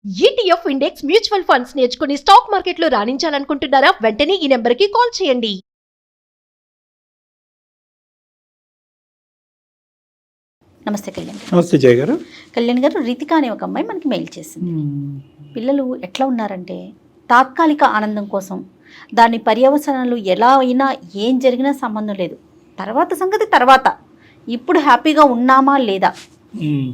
ETF index mutual funds నేర్చుకుని stock మార్కెట్లో రాణించాలనుకుంటున్నారా? వెంటనే ఈ నెంబర్కి కాల్ చేయండి. నమస్తే కళ్యాణ్. నమస్తే జయ గారు. కళ్యాణ్ గారు, రితిక అనే ఒక అమ్మాయి మనకి మెయిల్ చేసింది. పిల్లలు ఎట్లా ఉన్నారంటే తాత్కాలిక ఆనందం కోసం దాని పర్యవసనాలు ఎలా అయినా ఏం జరిగినా సంబంధం లేదు, తర్వాత సంగతి తర్వాత, ఇప్పుడు హ్యాపీగా ఉన్నామా లేదా,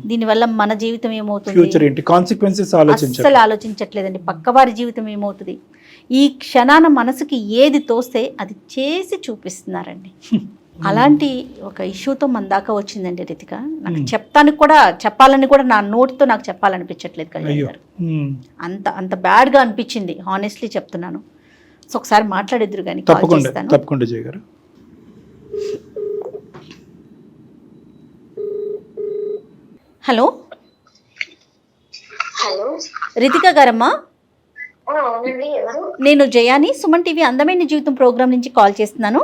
దీనివల్ల మన జీవితం ఏమవుతుంది, ఫ్యూచర్ ఏంటి, కాన్సిక్వెన్సెస్ అస్సలు ఆలోచించట్లేదండి. పక్కవారి జీవితం ఏమవుతుంది, ఈ క్షణాన మనసుకి ఏది తోస్తే అది చేసి చూపిస్తున్నారండి. అలాంటి ఒక ఇష్యూతో మన దాకా వచ్చిందండి రితిక. నాకు చెప్పాలని కూడా నా నోటితో నాకు చెప్పాలనిపించట్లేదు కళ్యాణ్ గారు. అంత అంత బ్యాడ్గా అనిపించింది, హానెస్ట్లీ చెప్తున్నాను. సో ఒకసారి మాట్లాడేద్దరు కానీ కాల్ చేస్తాను. తప్పకుండా జయ గారు. హలో హలో రితిక గారమ్మా, అవునండి. ఎవరు? నేను జయాని, సుమన్ టీవీ అందమైన జీవితం ప్రోగ్రామ్ నుంచి కాల్ చేస్తున్నాను.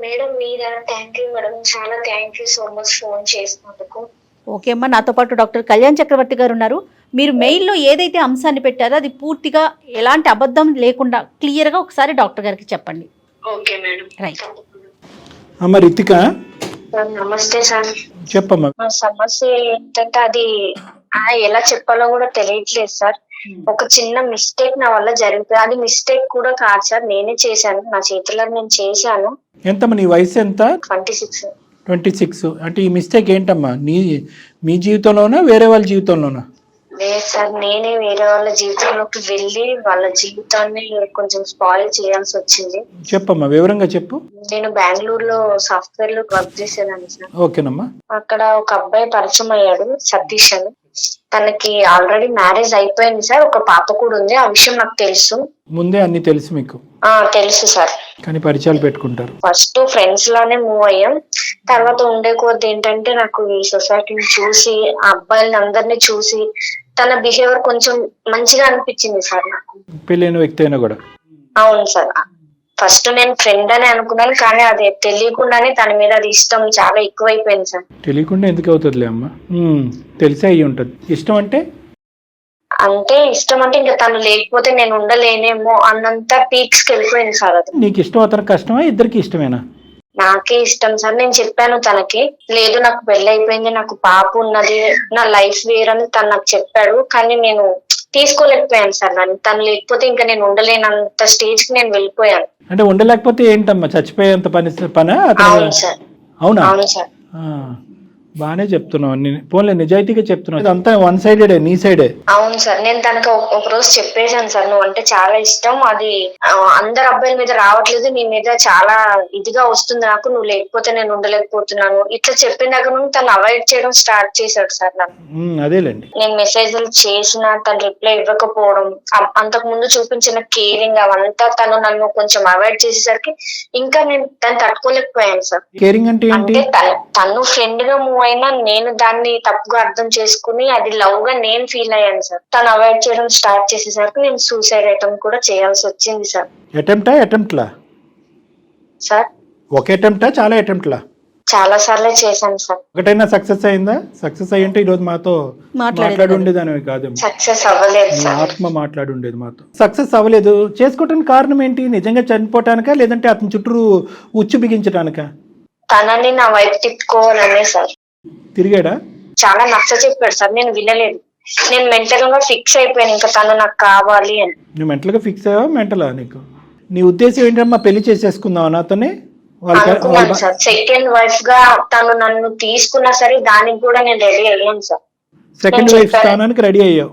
మేడం మీరా? థ్యాంక్ యూ మేడం, చాలా thank you so much phone చేసినందుకు. ఓకే అమ్మా, నాతో పాటు డాక్టర్ కళ్యాణ్ చక్రవర్తి గారు ఉన్నారు. మీరు మెయిల్లో ఏదైతే అంశాన్ని పెట్టారో అది పూర్తిగా ఎలాంటి అబద్ధం లేకుండా క్లియర్గా ఒకసారి డాక్టర్ గారికి చెప్పండి. Okay madam. రైట్. అమ్మ రితిక, నమస్తే సార్. చెప్పమ్మా. మా సమస్య ఏంటంటే అది ఎలా చెప్పాలో కూడా తెలియట్లేదు సార్. ఒక చిన్న మిస్టేక్ నా వల్ల జరుగుతుంది. అది మిస్టేక్ కూడా కాదు సార్, నేనే చేశాను, నా చేతిలో నేను చేశాను. ఎంతమ్మా నీ వయసు ఎంత? 26. 26. అంటే ఈ మిస్టేక్ ఏంటమ్మా, మీ జీవితంలోనా వేరే వాళ్ళ జీవితంలోనా? లేదు సార్, నేనే వేరే వాళ్ళ జీవితంలోకి వెళ్ళి వాళ్ళ జీవితాన్ని కొంచెం స్పాయిల్ చేయాల్సి వచ్చింది. చెప్పమ్మా, వివరంగా చెప్పు. నేను బెంగళూరులో సాఫ్ట్వేర్ లో వర్క్ చేసేదాన్ని సార్. ఓకేనమ్మా. అక్కడ ఒక అబ్బాయి పరిచయం అయ్యాడు, సతీష్ అని. తనకి ఆల్రెడీ మ్యారేజ్ అయిపోయింది సార్, ఒక పాప కూడా ఉంది. ఆ విషయం నాకు తెలుసు, ముందే అన్ని తెలుసు మీకు? తెలుసు సార్. కానీ పరిచయాలు పెట్టుకుంటారు. ఫస్ట్ ఫ్రెండ్స్ లానే మూవ్ అయ్యాం. తర్వాత ఉండే కొద్ది ఏంటంటే నాకు ఈ సొసైటీని చూసి, ఆ అబ్బాయిలని అందరినీ చూసి తన బిహేవియర్ కొంచెం మంచిగా అనిపించింది సార్ నాకు. పెళ్ళైన వ్యక్తి అయినా కూడా? అవును సార్. ఫస్ట్ నేను ఫ్రెండ్ అని అనుకున్నాను, కానీ అది తెలియకుండానే తన మీద అది ఇష్టం చాలా ఎక్కువైపోయింది సార్. తెలియకుండా ఎందుకు అవుతుందిలే అమ్మా, తెలిసే అయ్యి ఉంటుంది. ఇష్టం అంటే ఇష్టం అంటే ఇంకా తను లేకపోతే నేను ఉండలేనేమో అన్నంత పీక్స్ కి వెళ్ళిపోయింది సార్. అది నీకు ఇష్టం, అతనికి కష్టమా, ఇద్దరికి ఇష్టమేనా? నాకే ఇష్టం సార్. నేను చెప్పాను తనకి, లేదు నాకు పెళ్లి అయిపోయింది, నాకు పాప ఉన్నది, నా లైఫ్ వేరని తను నాకు చెప్పాడు. కానీ నేను తీసుకోలేకపోయాను సార్. తను లేకపోతే ఇంకా నేను ఉండలేనంత స్టేజ్ కి నేను వెళ్ళిపోయాను. అంటే ఉండలేకపోతే ఏంటమ్మా, చచ్చిపోయేంత పనా? అవును సార్. అవునా? అవును సార్. బానే చెప్తున్నావు, పోన్లే నిజాయితీగా చెప్తున్నావు. ఇదంతా వన్ సైడెడ్, నీ సైడే. అవును సార్. నేను తనకు ఒక రోజు చెప్పేశాను సార్, నువ్వు అంటే చాలా ఇష్టం, అది అందరు అబ్బాయిల మీద రావట్లేదు, నీ మీద చాలా ఇదిగా వస్తుంది నాకు, నువ్వు లేకపోతే నేను ఉండలేకపోతున్నాను. ఇట్లా చెప్పిన దగ్గర నుండి తను అవాయిడ్ చేయడం స్టార్ట్ చేశాడు సార్ నన్ను. అదేలేండి. నేను మెసేజ్లు చేసినా తను రిప్లై ఇవ్వకపోవడం, అంతకు ముందు చూపించిన కేరింగ్ అవంతా తను నన్ను కొంచెం అవాయిడ్ చేసేసరికి ఇంకా నేను తను తట్టుకోలేకపోయాను సార్. కేరింగ్ అంటే తను ఫ్రెండ్ గా మూవ్ అయినా నేను దాన్ని తప్పుగా అర్థం చేసుకుని అది లవ్ గా నేను ఫీల్ అయ్యాను సార్. తను అవాయిడ్ చేయడం స్టార్ట్ చేసేసరికి నేను సూసైడ్ అటెంప్ట్ కూడా చేయాల్సి వచ్చింది సార్. అటెంప్ట్లా సార్? ఒక అటెంప్టా, చాలా అటెంప్ట్లా? చాలా సార్లే చేశాను సార్. ఒకటైనా సక్సెస్ అయిందా? సక్సెస్ అయ్యంటే ఈరోజు మాతో మాట్లాడి ఉండేదానివి కాదు. సక్సెస్ అవ్వలేదు సార్. ఆత్మ మాట్లాడి ఉండేది మాతో. సక్సెస్ అవ్వలేదు, చేసుకోవటానికి కారణం ఏంటి? నిజంగా చనిపోవటానికా, లేదంటే అతని చుట్టూ ఉచ్చు బిగించడానికా? తనని నా వైపు తిప్పుకోవాలనే సార్. తిరిగాడా? చాలా నచ్చ చెప్పాడు సార్, నేను వినలేదు. నేను మెంటల్ గా ఫిక్స్ అయిపోయాను, ఇంకా తను నాకు కావాలి అని. నువ్వు మెంటల్ గా ఫిక్స్ అయ్యావా? మెంటలా నీకు? నీ ఉద్దేశం ఏంటమ్మా, పెళ్లి చేసేసుకుందావా నాతోనే? అనుకున్నాను సార్. సెకండ్ వైఫ్ గా తను నన్ను తీసుకున్నా సరే దానికి కూడా నేను రెడీ అయ్యాను సార్. సెకండ్ వైఫ్ స్థానానికి రెడీ అయ్యావు?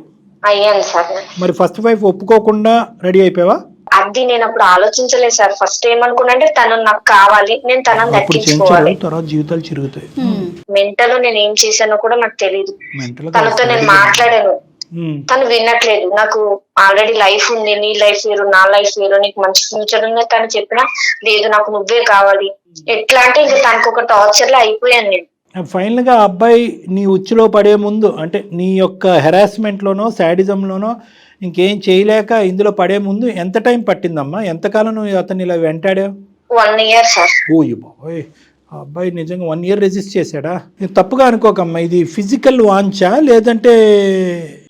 అయ్యాను సార్. మరి ఫస్ట్ వైఫ్ ఒప్పుకోకుండా రెడీ అయిపోయావా? అది నేను అప్పుడు ఆలోచించలేదు సార్. ఫస్ట్ ఏమనుకున్నా అంటే తను నాకు కావాలి, నేను తనని దక్కించుకోవాలి. తర్వాత జీవితాలు చిరుగుతాయి. మెంటల్ నేను ఏం చేశానో కూడా నాకు తెలియదు. తనతో నేను మాట్లాడాను, తను వినట్లేదు. నాకు ఆల్రెడీ లైఫ్ ఉంది, నీ లైఫ్ వేరు, నా లైఫ్ వేరు, నీకు మంచి ఫ్యూచర్ ఉంది తను చెప్పినా లేదు, నాకు నువ్వే కావాలి. ఎట్లా అంటే ఇంకా తనకు ఒక టార్చర్ లో అయిపోయాను నేను. ఫైనల్ గా అబ్బాయి నీ ఉచ్చులో పడే ముందు, అంటే నీ యొక్క హెరాస్మెంట్ లోనో శాడిజం లోనో ఇంకేం చేయలేక ఇందులో పడే ముందు ఎంత టైం పట్టిందమ్మా? ఎంతకాలం నువ్వు అతన్ని ఇలా వెంటాడావు? 1 year సార్. ఓయ్ బాబోయ్, ఆ అబ్బాయి నిజంగా 1 year రెసిస్ట్ చేశాడా? తప్పుగా అనుకోకమ్మా, ఇది ఫిజికల్ వాంచా లేదంటే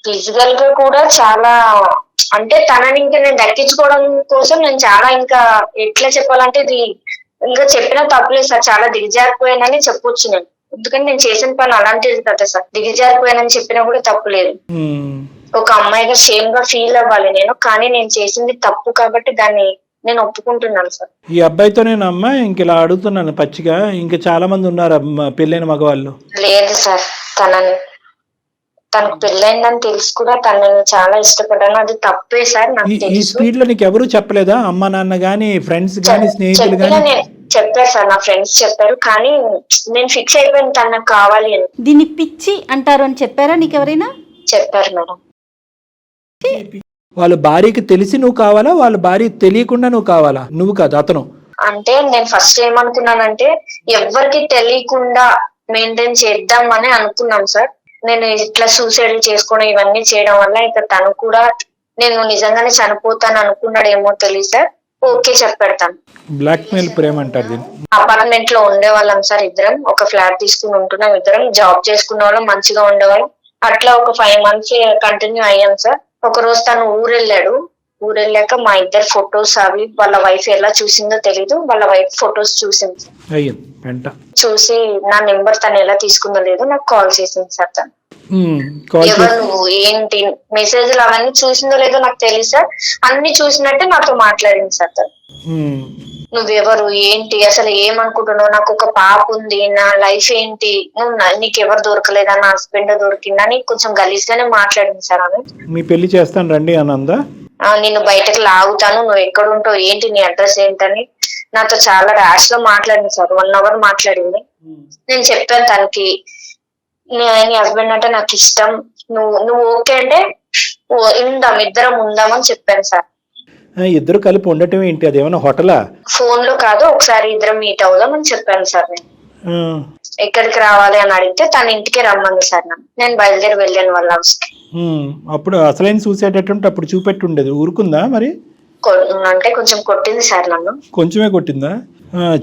ఫిజికల్ గా కూడా చాలా, అంటే తనని ఇంకా నేను దక్కించుకోవడం కోసం నేను చాలా ఇంకా ఎట్లా చెప్పాలంటే ఇది ఇంకా చెప్పిన తప్పులేదు సార్, చాలా దిగజారిపోయానని చెప్పొచ్చు నేను. ఎందుకంటే నేను చేసిన పని అలాంటిది కదా సార్, దిగజారిపోయానని చెప్పినా కూడా తప్పు లేదు. ఒక అమ్మాయిగా షేమ్ గా ఫీల్ అవ్వాలి నేను, కానీ నేను చేసింది తప్పు కాబట్టి దాన్ని నేను ఒప్పుకుంటున్నాను సార్. ఈ అబ్బాయితోనేనమ్మా ఇంక ఇలా అడుగుతున్నాను పచ్చిగా, ఇంకా చాలా మంది ఉన్నారు పెళ్ళైన మగవాళ్ళు? లేదు సార్, తనకు పెళ్ళైందని తెలుసు కూడా తనని చాలా ఇష్టపడ్డాను, అది తప్పే సార్ నాకు ఈ తెలుసు. స్పీడ్ లో నీకు ఎవరు చెప్పలేదా? అమ్మ నాన్న గాని, ఫ్రెండ్స్ గాని, స్నేహితులు చెప్పినా గాని? చెప్పారు సార్, నా ఫ్రెండ్స్ చెప్పారు, కానీ నేను ఫిక్స్ అయిపోయాను తనకు కావాలి అని. దీన్ని పిచ్చి అంటారు అని చెప్పారా నీకు ఎవరైనా? చెప్పారు మేడం. వాళ్ళ భార్యకి తెలిసి నువ్వు కావాలా, వాళ్ళ భార్య తెలియకుండా నువ్వు కావాలా? నువ్వు కాదు, అతను. అంటే నేను ఫస్ట్ ఏమనుకున్నానంటే ఎవరికి తెలియకుండా మెయింటైన్ చేద్దామని అనుకున్నాం సార్. నేను ఇట్లా సూసైడ్ చేసుకోవడం ఇవన్నీ చేయడం వల్ల ఇక తను కూడా నేను నిజంగానే చనిపోతాను అనుకున్నాడేమో తెలియదు సార్. ఓకే చెప్పెడతాను. బ్లాక్ మెయిల్ ప్రేమ అంటారు దీన్ని. అపార్ట్మెంట్ లో ఉండేవాళ్ళం సార్ ఇద్దరం, ఒక ఫ్లాట్ తీసుకుని ఉంటున్నాం ఇద్దరం, జాబ్ చేసుకునే వాళ్ళం, మంచిగా ఉండేవాళ్ళం. అట్లా ఒక 5 months కంటిన్యూ అయ్యాం సార్. ఒక రోజు తను ఊరెళ్ళాక మా ఇద్దరు ఫొటోస్ అవి వాళ్ళ వైఫ్ ఎలా చూసిందో తెలీదు, వాళ్ళ వైఫ్ ఫొటోస్ చూసింది. చూసి నా నెంబర్ తను ఎలా తీసుకుందో లేదు నాకు కాల్ చేసింది సార్. తను ఎవరు నువ్వు ఏంటి మెసేజ్లు అవన్నీ చూసిందో లేదో నాకు తెలియదు సార్, అన్ని చూసినట్టే నాతో మాట్లాడింది సార్. తను నువ్వెవరు ఏంటి అసలు ఏమనుకుంటున్నావు, నాకు ఒక పాప ఉంది, నా లైఫ్ ఏంటి, నీకు ఎవరు దొరకలేదా, నా హస్బెండ్ దొరికిందా అని కొంచెం గలీజ్ గానే మాట్లాడింది సార్. ఆమె మీ పెళ్లి చేస్తాను రండి అనందా, నిన్ను బయటకు లాగుతాను, నువ్వు ఎక్కడ ఉంటావు ఏంటి, నీ అడ్రస్ ఏంటని నాతో చాలా ర్యాష్ లో మాట్లాడింది సార్. 1 hour మాట్లాడింది. నేను చెప్పాను తనకి నీ హస్బెండ్ అంటే నాకు ఇష్టం, నువ్వు ఓకే అంటే ఇద్దరం ఉందామని చెప్పాను సార్. ఇద్దరు కలిపి ఉండటం ఏంటి, అది ఏమైనా హోటలా? ఫోన్ లో కాదు, ఒకసారి ఇద్దరం మీట్ అవుదాం అని చెప్పాను సార్. నేను ఎక్కడికి రావాలి అని అడిగితే తన ఇంటికి రమ్మంది సార్. నేను బయలుదేరి వెళ్ళాను వాళ్ళ హౌస్ కి. అప్పుడు అసలైన సూసైడ్ అటెంప్ట్ అప్పుడు చూపెట్టి ఉండేది, ఊరుకుందా మరి? అంటే కొంచెం కొట్టింది సార్ నన్ను. కొంచెమే కొట్టిందా?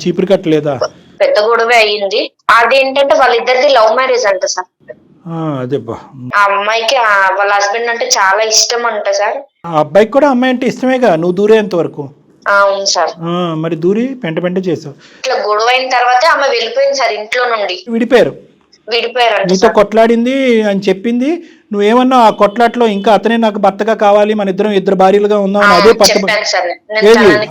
చీపురు కట్టలేదా? పెద్ద గొడవే అయ్యింది. అదేంటంటే వాళ్ళిద్దరిది లవ్ మ్యారేజ్ అంట సార్. అదేబ్బా, ఆ అమ్మాయికి వాళ్ళ హస్బెండ్ అంటే చాలా ఇష్టం అంట సార్. ఆ అబ్బాయికి కూడా అమ్మాయి అంటే ఇష్టమేగా, నువ్వు దూరేంత వరకు. అవును సార్. మరి దూరి పెంట చేసావు. ఇట్లా గొడవ అయిన తర్వాత ఆమె వెళ్ళిపోయింది సార్ ఇంట్లో నుండి. విడిపోయారు. నీతో కొట్లాడింది అని చెప్పింది, నువ్వేమన్నా ఆ కొట్లాట్లో ఇంకా అతనే నాకు భర్తగా కావాలి, మన ఇద్దరు భార్యలుగా ఉందాం అదే పట్టు.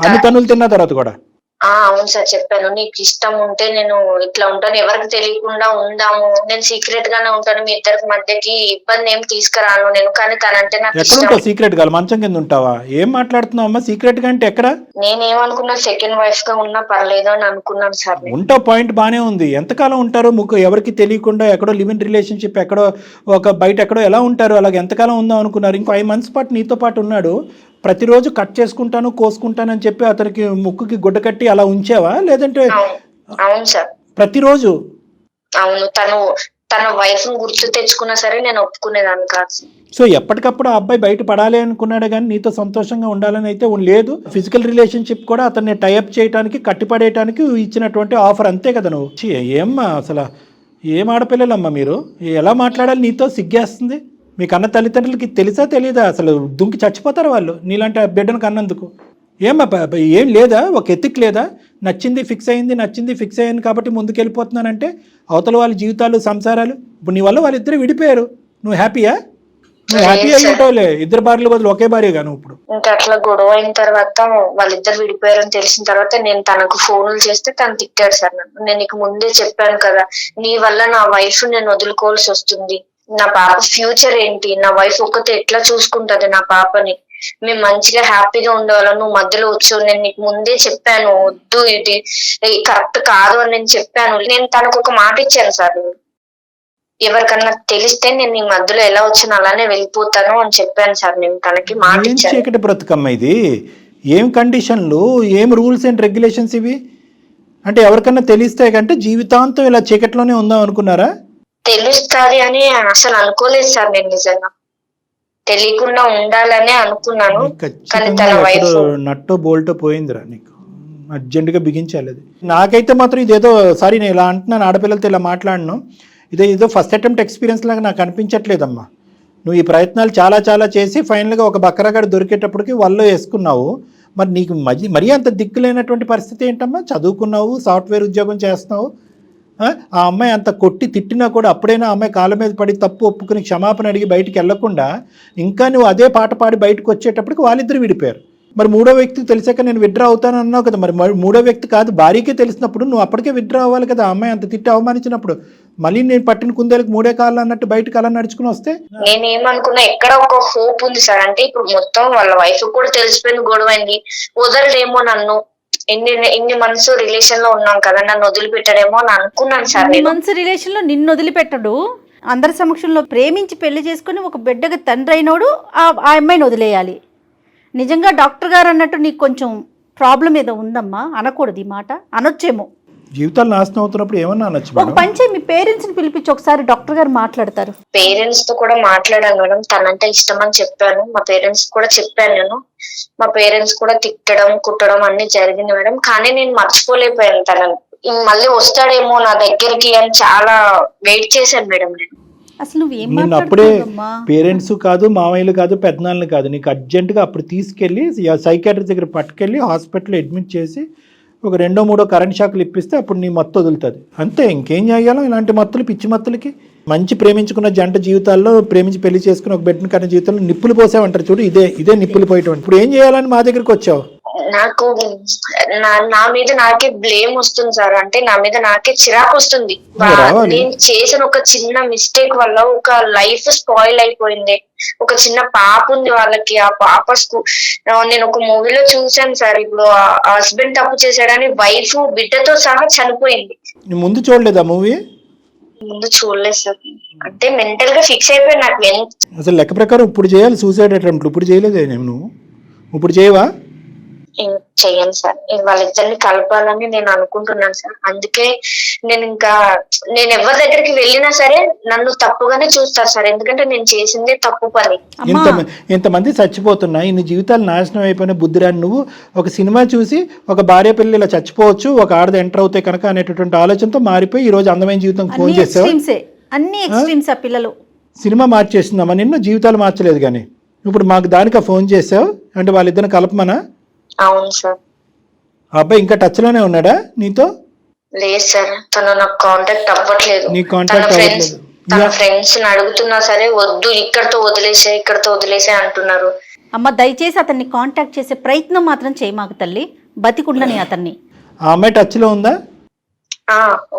అన్ని తన్నులు తిన్న తర్వాత కూడా అవును సార్ చెప్పాను, నీకు ఇష్టం ఉంటే నేను ఇట్లా ఉంటాను, ఎవరికి తెలియకుండా ఉందాము, నేను సీక్రెట్ గానే ఉంటాను, మీ ఇద్దరికి మధ్యకి ఇబ్బంది ఏం తీసుకురాను నేను, కానీ తనంటే నాకు ఎక్కడ సీక్రెట్ గా మంచం కింద ఉంటావా? ఏం మాట్లాడుతున్నావు అమ్మా? సీక్రెట్ గా అంటే ఎక్కడ? నేనేమనుకున్నా సెకండ్ వైఫ్ గా ఉన్నా పర్లేదు అని అనుకున్నాను సార్. ఉంటావు, పాయింట్ బానే ఉంది. ఎంతకాలం ఉంటారు ఎవరికి తెలియకుండా ఎక్కడో లివ్ ఇన్ రిలేషన్షిప్, ఎక్కడో ఒక బయట ఎక్కడో ఎలా ఉంటారు? అలాగే ఎంతకాలం ఉందాం అనుకున్నారు? ఇంకో 5 months పాటు నీతో పాటు ఉన్నాడు, ప్రతిరోజు కట్ చేసుకుంటాను కోసుకుంటానని చెప్పి అతనికి ముక్కుకి గుడ్డ కట్టి అలా ఉంచావా? లేదంటే? అవును సార్, ప్రతిరోజు. అవును, తన వైఫ్ గుర్తు తెచ్చుకున్నా సరే నేను ఒప్పుకునేదాన్ని కాదు. సో ఎప్పటికప్పుడు ఆ అబ్బాయి బయట పడాలి అనుకున్నాడు కానీ నీతో సంతోషంగా ఉండాలని అయితే లేదు. ఫిజికల్ రిలేషన్షిప్ కూడా అతన్ని టైఅప్ చేయడానికి, కట్టిపడేయడానికి ఇచ్చినటువంటి ఆఫర్, అంతే కదా నువ్వు? ఏమ్మా అసలు ఏం ఆడపిల్లలమ్మా మీరు? ఎలా మాట్లాడాలి నీతో? సిగ్గేస్తుంది. మీ కన్న తల్లిదండ్రులకి తెలుసా తెలియదా? అసలు దుంకి చచ్చిపోతారు వాళ్ళు నీలాంటి బిడ్డను కన్నందుకు. ఏం లేదా? ఒక ఎత్తిక్ లేదా? నచ్చింది ఫిక్స్ అయింది కాబట్టి ముందుకెళ్ళిపోతున్నానంటే అవతల వాళ్ళ జీవితాలు, సంసారాలు. ఇప్పుడు నీ వల్ల వాళ్ళిద్దరు విడిపోయారు, నువ్వు హ్యాపీయా? నువ్వు హ్యాపీ అయి ఉంటావులే, 2 భార్యల బదులు ఒకే భార్యగా నువ్వు ఇప్పుడు. ఇంకా అట్లా గొడవ అయిన తర్వాత వాళ్ళిద్దరు విడిపోయారని తెలిసిన తర్వాత నేను తనకు ఫోన్లు చేస్తే తను తిట్టాడు సార్ నన్ను. నేను నీకు ముందే చెప్పాను కదా, నీ వల్ల నా వైఫ్ నేను వదులుకోవాల్సి వస్తుంది, నా పాప ఫ్యూచర్ ఏంటి, నా వైఫ్ ఒక్కతే ఎట్లా చూసుకుంటది నా పాపని, మేము మంచిగా హ్యాపీగా ఉండేవాళ్ళం, నువ్వు మధ్యలో వచ్చావు, నేను నీకు ముందే చెప్పాను వద్దు, ఇది కరెక్ట్ కాదు అని నేను చెప్పాను. నేను తనకు ఒక మాట ఇచ్చాను సార్, ఎవరికన్నా తెలిస్తే నేను నీ మధ్యలో ఎలా వచ్చాను అలానే వెళ్ళిపోతాను అని చెప్పాను సార్. నేను తనకి మాట ఇచ్చాను. చీకటి బ్రతుకమ్మ ఇది. ఏం కండిషన్లు, ఏం రూల్స్ అండ్ రెగ్యులేషన్స్ ఇవి? అంటే ఎవరికన్నా తెలిస్తే కంటే జీవితాంతం ఇలా చీకట్లోనే ఉందాం అనుకున్నారా? తెలుస్తుంది అని అసలు అనుకోలేదు సార్. నేను నిజంగా తెలియకుండా ఉండాలనే అనుకున్నాను, కానీ తన వైఫ్ నట్టో బోల్టో పోయిందిరా నీకు, అర్జెంటుగా బిగించాలి అది. నాకైతే మాత్రం ఇదేదో, సారీ నేను ఇలా అంటున్నాను, ఆడపిల్లలతో ఇలా మాట్లాడను, ఇదేదో ఫస్ట్ అటెంప్ట్ ఎక్స్పీరియన్స్ లాగా నాకు అనిపించట్లేదమ్మా. నువ్వు ఈ ప్రయత్నాలు చాలా చాలా చేసి ఫైనల్గా ఒక బకరగాడు దొరికేటప్పటికి వల్లో వేసుకున్నావు. మరి నీకు మరీ అంత దిక్కులేనటువంటి పరిస్థితి ఏంటమ్మా? చదువుకున్నావు, సాఫ్ట్వేర్ ఉద్యోగం చేస్తున్నావు. ఆ అమ్మాయి అంత కొట్టి తిట్టినా కూడా అప్పుడైనా ఆ అమ్మాయి కాళ్ళ మీద పడి తప్పు ఒప్పుకుని క్షమాపణ అడిగి బయటికి వెళ్లకుండా ఇంకా నువ్వు అదే పాట పాడి బయటకు వచ్చేటప్పటికి వాళ్ళిద్దరు విడిపోయారు. మరి మూడో వ్యక్తికి తెలిసాక నేను విత్డ్రా అవుతాను అన్నావు కదా, మరి మూడో వ్యక్తి కాదు భార్యకే తెలిసినప్పుడు నువ్వు అప్పటికే విత్డ్రా అవ్వాలి కదా. ఆ అమ్మాయి అంత తిట్టి అవమానించినప్పుడు మళ్ళీ నేను పట్టిన కుందేలకు మూడే కాళ్ళు అన్నట్టు బయటకు అలా నడుచుకుని వస్తే నేనేమనుకున్నా, ఎక్కడ ఒక హోప్ ఉంది సార్. అంటే ఇప్పుడు మొత్తం వాళ్ళ వైఫ్ కూడా తెలిసిపోయింది, గొడవైంది, వదలడేమో నన్ను. ఇన్ని మంత్స్ రిలేషన్ లో ఉన్నాం కదా, నన్ను వదిలిపెట్టాడేమో అని అనుకున్నాను సార్. ఇన్ని మంత్స్ రిలేషన్ లో నిన్ను వదిలిపెట్టడు, అందరి సమక్షంలో ప్రేమించి పెళ్లి చేసుకుని ఒక బిడ్డకి తండ్రి అయినోడు ఆ అమ్మాయిని వదిలేయాలి. నిజంగా డాక్టర్ గారు అన్నట్టు నీకు కొంచెం ప్రాబ్లం ఏదో ఉందమ్మా, అనకూడదు ఈ మాట, అనొచ్చేమో. జీవితాలు నాశనం అవుతున్నప్పుడు ఏమన్నా అనొచ్చు. ఒక పంచే మీ పేరెంట్స్ ని పిలిపించి ఒకసారి డాక్టర్ గారు మాట్లాడతారు. పేరెంట్స్ తో కూడా మాట్లాడాను మేడం, తనంటే ఇష్టం అని చెప్పాను. మా పేరెంట్స్ కూడా చెప్పాను నేను. మా పేరెంట్స్ కూడా తిట్టడం కుట్టడం అన్ని జరిగింది మేడం. కానీ నేను మర్చిపోలేకపోయాను తనని. మళ్ళీ వస్తాడేమో నా దగ్గరికి అని చాలా వెయిట్ చేశాను మేడం నేను. అసలు నువ్వేం నిన్ను అప్పుడే పేరెంట్స్ కాదు, మామయ్యలు కాదు, పెద్దనాన్నలు కాదు, నీకు అర్జెంటుగా అప్పుడు తీసుకెళ్ళి సైకాట్రిస్ట్ దగ్గర పట్టుకెళ్ళి హాస్పిటల్లో అడ్మిట్ చేసి ఒక 2-3 కరెంట్ షాకులు ఇప్పిస్తే అప్పుడు నీ మత్తు వదులుతుంది. అంతే, ఇంకేం చేయాలో. ఇలాంటి మత్తులు, పిచ్చి మత్తులకి. మంచి ప్రేమించుకున్న జంట జీవితాల్లో, ప్రేమించి పెళ్లి చేసుకుని ఒక బిడ్డను కన్న జీవితంలో నిప్పులు పోసావంటారు చూడు, ఇదే నిప్పులు పోయటం. ఇప్పుడు ఏం చేయాలని మా దగ్గరికి వచ్చావు? నాకు నా మీద నాకే బ్లేమ్ వస్తుంది సార్. అంటే నా మీద నాకే చిరాకు వస్తుంది. నేను చేసిన ఒక చిన్న మిస్టేక్ వల్ల ఒక లైఫ్ స్పాయిల్ అయిపోయింది. ఒక చిన్న పాప ఉంది వాళ్ళకి. ఆ పాప నేను ఒక మూవీలో చూసాను సార్. ఇప్పుడు హస్బెండ్ తప్పు చేశాడని వైఫ్ బిడ్డతో సహా చనిపోయింది. ముందు చూడలేదా మూవీ? ముందు చూడలేదు సార్. అంటే మెంటల్ గా ఫిక్స్ అయిపోయి నాకు అసలు లెక్క ప్రకారం ఇప్పుడు చేయాలి సూసైడ్ అటెంప్ట్. ఇప్పుడు చేయలేదే నువ్వు? ఇప్పుడు చేయవా? చెయ్యను సార్. వాళ్ళిద్దరిని కలపాలని నేను అనుకుంటున్నాను సార్. అందుకే నేను ఎవరి దగ్గరికి వెళ్ళినా సరే నన్ను తప్పుగానే చూస్తారు సార్. ఎందుకంటే నేను చేసిందే తప్పు పని. ఇంతమంది చచ్చిపోతున్నా, ఇన్ని జీవితాలు నాశనం అయిపోయిన బుద్ధిరాని నువ్వు ఒక సినిమా చూసి ఒక భార్య పిల్లలు ఇలా చచ్చిపోవచ్చు, ఒక ఆడది ఎంటర్ అవుతాయి కనుక అనేటటువంటి ఆలోచనతో మారిపోయి ఈ రోజు అందమైన జీవితం ఫోన్ చేసావు. అన్ని ఎక్స్ట్రీమ్స్ ఆ పిల్లలు. సినిమా మార్చేస్తుందమ్మా నిన్ను, జీవితాలు మార్చలేదు. కానీ ఇప్పుడు మాకు దానికి ఫోన్ చేసావు అంటే వాళ్ళిద్దరిని కలపమనా? అవును సార్. ఆ అబ్బాయి ఇంకా టచ్ లోనే ఉన్నాడా నీతో? లేదు సార్, తను నాకు కాంటాక్ట్ అవ్వట్లేదు. నీ కాంటాక్ట్ అవ్వట్లేదు. తన ఫ్రెండ్స్ అడుగుతున్నా సరే వద్దు, ఇక్కడతో వదిలేసే అంటున్నారు. అమ్మ దయచేసి అతన్ని కాంటాక్ట్ చేసే ప్రయత్నం మాత్రం చేయమాకు తల్లి, బతికుండని అతన్ని. ఆ అమ్మాయి టచ్ లో ఉందా?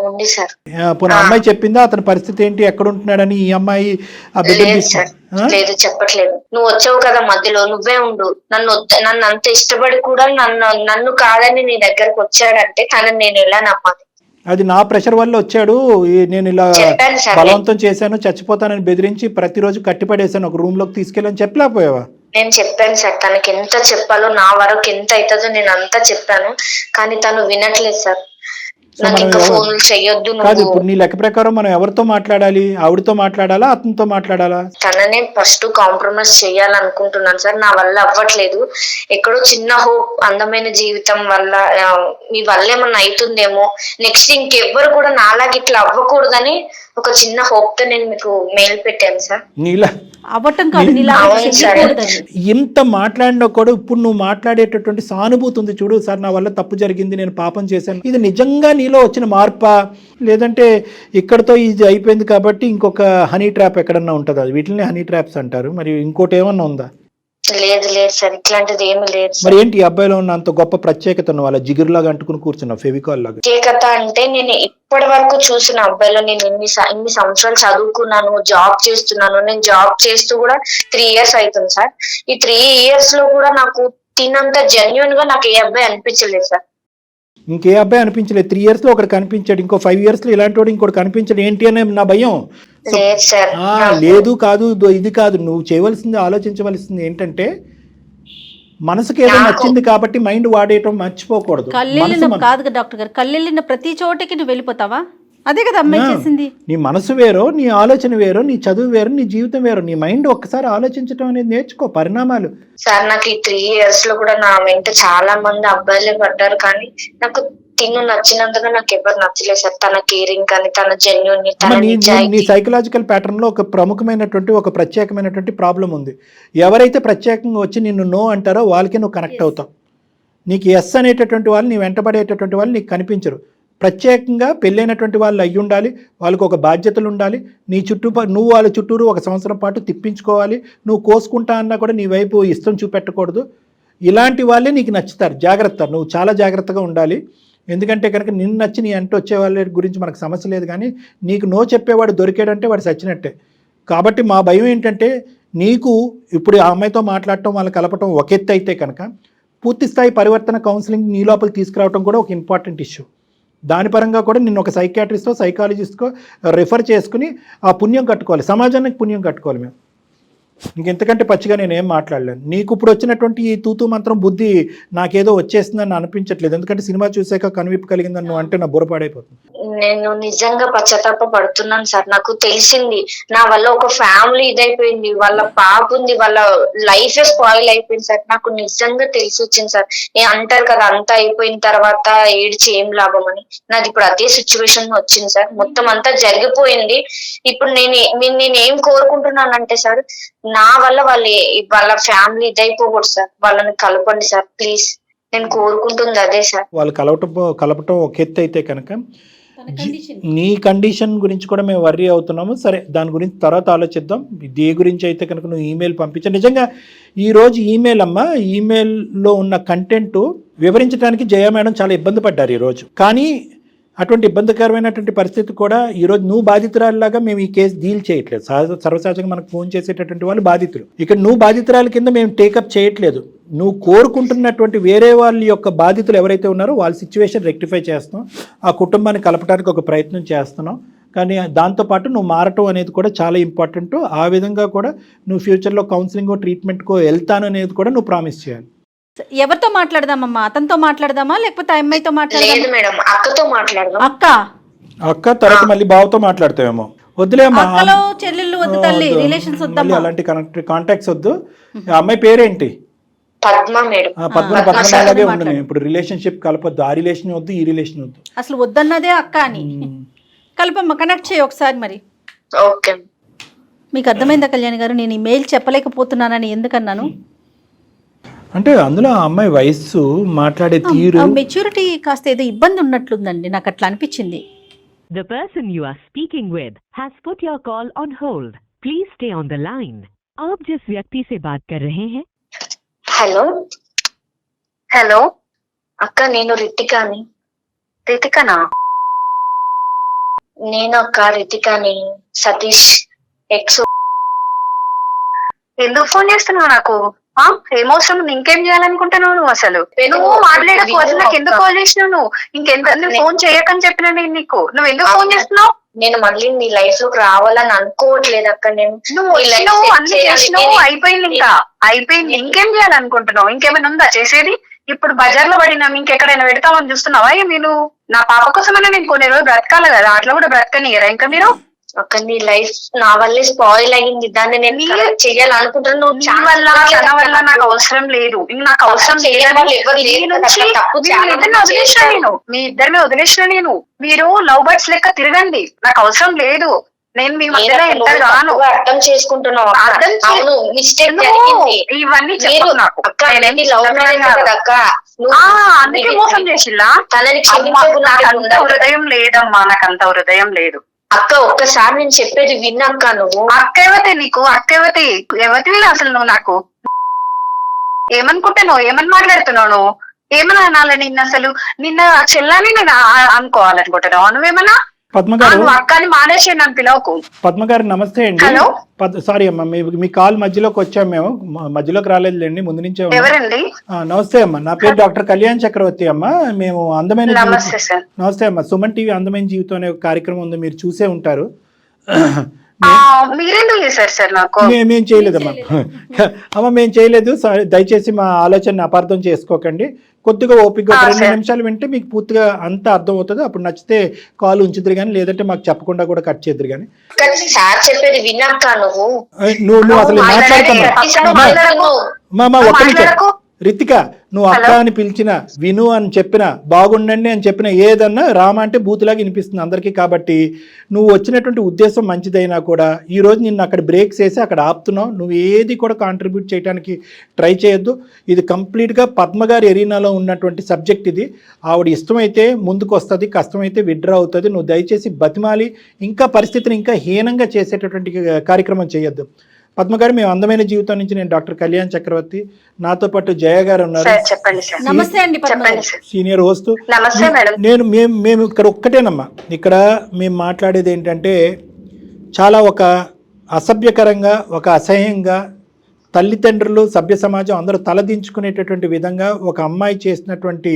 ఉంది సార్. పోనీ అమ్మాయి చెప్పిందా అతని పరిస్థితి ఏంటి, ఎక్కడ ఉంటున్నాడని? ఈ అమ్మాయి లేదు చెప్పట్లేదు. నువ్వు వచ్చావు కదా మధ్యలో, నువ్వే ఉండు. నన్ను అంత ఇష్టపడి కూడా నన్ను కాదని నీ దగ్గరకు వచ్చాడంటే తనని నేను ఎలా నమ్మాలి? అది నా ప్రెషర్ వల్ల వచ్చాడు, నేను ఇలా బలవంతం చేశాను, చచ్చిపోతానని బెదిరించి ప్రతిరోజు కట్టిపడేశాను, ఒక రూమ్ లోకి తీసుకెళ్ళని చెప్పలేకపోయావా? నేను చెప్పాను సార్, తనకి ఎంత చెప్పాలో, నా వరకు ఎంత అవుతుందో నేను అంతా చెప్పాను. కానీ తను వినట్లేదు సార్. కాదు, ఇప్పుడు నీ లెక్క ప్రకారం మనం ఎవరితో మాట్లాడాలి? ఆవిడతో మాట్లాడాలా, అతనితో మాట్లాడాలా? తననే ఫస్ట్ కాంప్రమైజ్ చేయాలనుకుంటున్నాను సార్. నా వల్ల అవ్వట్లేదు. ఎక్కడో చిన్న హోప్, అందమైన జీవితం వల్ల మీ వల్ల ఏమన్నా అవుతుందేమో, నెక్స్ట్ ఇంకెవ్వరు కూడా నాలాగా ఇట్లా అవ్వకూడదని ఒక చిన్న హోప్ తో నేను మీకు మెయిల్ పెట్టాను సార్. నీలా అవ్వటం కాదు, ఇంత మాట్లాడినా కూడా ఇప్పుడు నువ్వు మాట్లాడేటటువంటి సానుభూతి ఉంది చూడు. సార్ నా వల్ల తప్పు జరిగింది, నేను పాపం చేశాను, ఇది నిజంగా నీలో వచ్చిన మార్పా, లేదంటే ఇక్కడతో ఇది అయిపోయింది కాబట్టి ఇంకొక హనీ ట్రాప్ ఎక్కడన్నా ఉంటుందా? వీటిని హనీ ట్రాప్స్ అంటారు. మరి ఇంకోటి ఏమన్నా ఉందా? లేదు సార్, ఇట్లాంటిది ఏమి లేదు. మరి ఏంటి ఈ అబ్బాయిలో ఉన్న అంత గొప్ప ప్రత్యేకత? వాళ్ళ జిగురులాగా అంటుకుని కూర్చున్నావు, ఫెవికాల్ లాగా. ప్రత్యేకత అంటే నేను ఇప్పటి వరకు చూసిన అబ్బాయిలో, నేను ఇన్ని సంవత్సరాలు చదువుకున్నాను, జాబ్ చేస్తున్నాను. నేను జాబ్ చేస్తూ కూడా 3 years అవుతుంది సార్. ఈ 3 years లో కూడా నాకు తినంత జెన్యున్ గా నాకు ఏ అబ్బాయి అనిపించలేదు సార్. ఇంకే అబ్బాయి అనిపించలేదు. 3 years లో ఒకటి కనిపించాడు, ఇంకో 5 years లో ఇలాంటి వాడు ఇంకోటి కనిపించాడు. ఏంటి అనే నా భయం. లేదు కాదు, ఇది కాదు. నువ్వు చేయవలసింది, ఆలోచించవలసింది ఏంటంటే మనసుకి ఏదో నచ్చింది కాబట్టి మైండ్ వాడేయటం మర్చిపోకూడదు. కళ్ళెళ్ళిన కాదు డాక్టర్ గారు, కళ్ళెళ్ళిన ప్రతి చోటకి నువ్వు వెళ్ళిపోతావా? అదే కదా అమ్మాయి చేసింది. నీ మనసు వేరో, నీ ఆలోచన వేరో, నీ చదువు వేరు, నీ జీవితం వేరు. నీ మైండ్ ఒక్కసారి ఆలోచించడం అనేది నేర్చుకో. పరిణామాలు సార్, నాకు ఈ 3 years లో కూడా నా వెంట చాలా మంది అబ్బాయిలే పడ్డారు. కానీ నాకు తిను నచ్చినందుకు నాకు ఎవరు నచ్చలేదు సార్. తన కేరింగ్ కానీ, తన జెన్యూన్, తన నీ నిజాయితీ. సైకలాజికల్ ప్యాటర్న్ లో ఒక ప్రముఖమైనటువంటి ఒక ప్రత్యేకమైనటువంటి ప్రాబ్లం ఉంది. ఎవరైతే ప్రత్యేకంగా వచ్చి నిన్ను నో అంటారో వాళ్ళకి నువ్వు కనెక్ట్ అవుతావు. నీకు ఎస్ అనేటటువంటి వాళ్ళు, నీ వెంటబడేటటువంటి వాళ్ళు నీకు కనిపించరు. ప్రత్యేకంగా పెళ్ళైనటువంటి వాళ్ళు అయ్యి ఉండాలి, వాళ్ళకు ఒక బాధ్యతలు ఉండాలి. నీ నువ్వు వాళ్ళ చుట్టూరు 1 సంవత్సరం పాటు తిప్పించుకోవాలి. నువ్వు కోసుకుంటా అన్నా కూడా నీ వైపు ఇష్టం చూపెట్టకూడదు. ఇలాంటి వాళ్ళే నీకు నచ్చుతారు. జాగ్రత్త, నువ్వు చాలా జాగ్రత్తగా ఉండాలి. ఎందుకంటే కనుక నిన్ను నచ్చి నీ అంటూ వచ్చే వాళ్ళ గురించి మనకు సమస్య లేదు, కానీ నీకు నో చెప్పేవాడు దొరికాడంటే వాడు సచ్చినట్టే. కాబట్టి మా భయం ఏంటంటే, నీకు ఇప్పుడు ఆ అమ్మాయితో మాట్లాడటం, వాళ్ళని కలపటం ఒక ఎత్తు అయితే కనుక పూర్తి స్థాయి పరివర్తన కౌన్సిలింగ్ నీ లోపల తీసుకురావడం కూడా ఒక ఇంపార్టెంట్ ఇష్యూ. దాని పరంగా కూడా నిన్ను ఒక సైకియాట్రిస్టో సైకాలజిస్ట్కో రిఫర్ చేసుకుని ఆ పుణ్యం కట్టుకోవాలి, సమాజానికి పుణ్యం కట్టుకోవాలి. మేము ఇంకెంతకంటే పచ్చిగా నేనేం మాట్లాడలేను. నీకు ఇప్పుడు వచ్చినటువంటి ఈ తూతూ మంత్రం బుద్ధి నాకేదో వచ్చేసిందని అనిపించట్లేదు. ఎందుకంటే సినిమా చూసాక కనువిప్పు కలిగిందని నువ్వు అంటే నా బుర్ర పాడైపోతుంది. నేను నిజంగా పశ్చాత్తాప పడుతున్నాను సార్. నాకు తెలిసింది నా వల్ల ఒక ఫ్యామిలీ ఇదైపోయింది, వాళ్ళ పాప ఉంది, వాళ్ళ లైఫ్ స్పాయిల్ అయిపోయింది సార్. నాకు నిజంగా తెలిసి వచ్చింది సార్. నేను అంటారు కదా, అంతా అయిపోయిన తర్వాత ఏడ్చి ఏం లాభం అని. నాది ఇప్పుడు అదే సిచ్యువేషన్ వచ్చింది సార్. మొత్తం అంతా జరిగిపోయింది. ఇప్పుడు నేనేం కోరుకుంటున్నానంటే సార్, నా వల్ల వాళ్ళ ఫ్యామిలీ ఇదైపోకూడదు సార్. వాళ్ళని కలపండి సార్ ప్లీజ్. నేను కోరుకుంటుంది అదే సార్. వాళ్ళు కలపటం ఒక ఎత్తు అయితే కనుక నీ కండిషన్ గురించి కూడా మేము వర్రీ అవుతున్నాము. సరే, దాని గురించి తర్వాత ఆలోచిద్దాం. దే గురించి అయితే కనుక నువ్వు ఈమెయిల్ పంపించు. నిజంగా ఈరోజు ఈమెయిల్ అమ్మా, ఈమెయిల్లో ఉన్న కంటెంట్ వివరించడానికి జయ మేడం చాలా ఇబ్బంది పడ్డారు ఈరోజు. కానీ అటువంటి ఇబ్బందికరమైనటువంటి పరిస్థితి కూడా ఈరోజు నువ్వు బాధితురాలిలాగా మేము ఈ కేసు డీల్ చేయట్లేదు. సర్వసహజంగా మనకు ఫోన్ చేసేటటువంటి వాళ్ళు బాధితులు. ఇక్కడ నువ్వు బాధితురాలి కింద మేము టేకప్ చేయట్లేదు. నువ్వు కోరుకుంటున్నటువంటి వేరే వాళ్ళ యొక్క బాధితులు ఎవరైతే ఉన్నారో వాళ్ళ సిచ్యువేషన్ రెక్టిఫై చేస్తున్నాం, ఆ కుటుంబాన్ని కలపడానికి ఒక ప్రయత్నం చేస్తున్నాం. కానీ దాంతోపాటు నువ్వు మారటం అనేది కూడా చాలా ఇంపార్టెంట్. ఆ విధంగా కూడా నువ్వు ఫ్యూచర్లో కౌన్సిలింగో ట్రీట్మెంట్కో వెళ్తాను అనేది కూడా నువ్వు ప్రామిస్ చేయాలి. ఎవరితో మాట్లాడదామమ్మా? అతనితో మాట్లాడదామా లేకపోతే అమ్మాయితో మాట్లాడదామా? లేదు మేడం, అక్కతో మాట్లాడదాం. అక్క తర్వాత మళ్ళీ బావతో మాట్లాడతావేమో. వద్దులే అమ్మా, అక్కలో చెల్లెళ్ళు వద్దు తల్లి, రిలేషన్స్ వద్దమ్మా, అలాంటి కాంటాక్ట్స్ వద్దు. ఆ అమ్మాయి పేరేంటి? పద్మ మేడం. పద్మలాగే ఉండను. ఇప్పుడు రిలేషన్షిప్ కలపొద్దు. ఆ రిలేషన్ వద్దు, ఈ రిలేషన్ వద్దు. అసలు వద్దన్నదే అక్క అని. కలపమ్మ, కనెక్ట్ చేయి ఒకసారి. మరి ఓకే, మీకు అర్థమైందా కళ్యాణి గారు నేను ఈ మెయిల్ చెప్పలేకపోతున్నానని ఎందుకన్నాను అంటే? అందులో ఆ అమ్మాయి వయస్సు, మాట్లాడే తీరు, మెచ్యూరిటీ కాస్త ఏదో ఇబ్బంది ఉన్నట్లుందండి, నాకు అట్లా అనిపించింది. The person you are speaking with has put your call on hold. Please stay on the line. आप जिस व्यक्ति से बात कर रहे हैं. హలో అక్క, నేను రితికాని. రితికానా? నేను అక్క రితికాని, సతీష్ ఎక్స్. ఎందుకు ఫోన్ చేస్తున్నావు నాకు? ఏమవసరం? ఇంకేం చేయాలనుకుంటున్నావు నువ్వు? అసలు నువ్వు మాట్లాడకు. అసలు నాకు ఎందుకు కాల్ చేసినావు నువ్వు? నువ్వు ఫోన్ చేయకని చెప్పినా నేను నీకు. నువ్వు ఎందుకు ఫోన్ చేస్తున్నావు? నేను మళ్ళీ నీ లైఫ్ లోకి రావాలని అనుకోవట్లేదు అక్క. నువ్వు అన్ని చేసినావు, అయిపోయింది. ఇంకా అయిపోయింది. ఇంకేం చేయాలనుకుంటున్నావు? ఇంకేమైనా ఉందా చేసేది? ఇప్పుడు బజార్ లో పడినా ఇంకెక్కడైనా పెడతామని చూస్తున్నావా? మీరు నా పాప కోసమైనా నేను కొన్ని రోజులు బ్రతకాలి కదా, అట్లా కూడా బ్రతకనియరా ఇంకా మీరు? అక్క నీ లైఫ్ నా వల్లే స్పాయిల్ అయ్యింది. దాన్ని నేను చెయ్యాలనుకుంటున్నాను. నువ్వు వల్ల నాకు అవసరం లేదు. నాకు అవసరం వదిలేసిన మీ ఇద్దరిని వదిలేసిన నేను. మీరు లవ్ బర్డ్స్ లెక్క తిరగండి, నాకు అవసరం లేదు. నేను మీ మధ్యలో ఎంత రాను. అర్థం చేసుకుంటున్నావు. ఇవన్నీ చెప్పు నాకు. అందుకే మోసం చేసిల్లా? నాకంత హృదయం లేదమ్మా, నాకంత హృదయం లేదు. అక్క ఒక్కసారి నేను చెప్పేది విన్నాక. నువ్వు అక్కవతే, నీకు అక్కవతి ఎవతివి అసలు? నువ్వు నాకు ఏమనుకుంటున్నావు? ఏమని మాట్లాడుతున్నావు నువ్వు? ఏమన్నా అనాలి నిన్న? అసలు నిన్న చెల్లని నేను అనుకోవాలనుకుంటున్నావు నువ్వేమన్నా? పద్మగారు, అక్కని మానేసి నన్ను పిలవకు. పద్మగారు నమస్తే అండి. సారీ అమ్మా, మీ కాల్ మధ్యలోకి వచ్చాము. మేము మధ్యలోకి రాలేదులేండి, ముందు నుంచే. ఎవరండి? నమస్తే అమ్మా, నా పేరు డాక్టర్ కళ్యాణ్ చక్రవర్తి అమ్మా. మేము అందమైన నమస్తే అమ్మా, సుమన్ టీవీ అందమైన జీవితం అనే ఒక కార్యక్రమం ఉంది, మీరు చూసే ఉంటారు. మీరెందుకు చేశారు సార్ నాకు? మేము చేయలేదమ్మా. అమ్మ మేము చేయలేదు, దయచేసి మా ఆలోచన అపార్థం చేసుకోకండి. కొద్దిగా ఓపిక 2 నిమిషాలు వింటే మీకు పూర్తిగా అంతా అర్థం అవుతుంది. అప్పుడు నచ్చితే కాల్ ఉంచుదురు కానీ, లేదంటే మాకు చెప్పకుండా కూడా కట్ చేద్దరు కానీ. చెప్పేది విన్నాక నువ్వు అసలు మాట్లాడతామా? ఒక్క నిమిషం రితిక, నువ్వు అక్క అని పిలిచిన, విను అని చెప్పిన, బాగుండండి అని చెప్పిన, ఏదన్నా రామ అంటే బూతులాగా వినిపిస్తుంది అందరికీ. కాబట్టి నువ్వు వచ్చినటువంటి ఉద్దేశం మంచిదైనా కూడా ఈరోజు నిన్ను అక్కడ బ్రేక్స్ వేసి అక్కడ ఆపుతున్నావు. నువ్వు ఏది కూడా కాంట్రిబ్యూట్ చేయడానికి ట్రై చేయొద్దు. ఇది కంప్లీట్గా పద్మగారి ఎరీనాలో ఉన్నటువంటి సబ్జెక్ట్ ఇది. ఆవిడ ఇష్టమైతే ముందుకు వస్తుంది, కష్టమైతే విత్డ్రా అవుతుంది. నువ్వు దయచేసి బతిమాలి ఇంకా పరిస్థితిని ఇంకా హీనంగా చేసేటటువంటి కార్యక్రమం చేయొద్దు. పద్మగారు, మేము అందమైన జీవితం నుంచి నేను డాక్టర్ కళ్యాణ్ చక్రవర్తి, నాతో పాటు జయ గారు ఉన్నారు, నమస్తే అండి, సీనియర్ హోస్ట్. నమస్తే మేడం. మేము ఇక్కడ ఒక్కటేనమ్మా, ఇక్కడ మేము మాట్లాడేది ఏంటంటే చాలా ఒక అసభ్యకరంగా, ఒక అసహ్యంగా, తల్లిదండ్రులు, సభ్య సమాజం అందరూ తలదించుకునేటటువంటి విధంగా ఒక అమ్మాయి చేసినటువంటి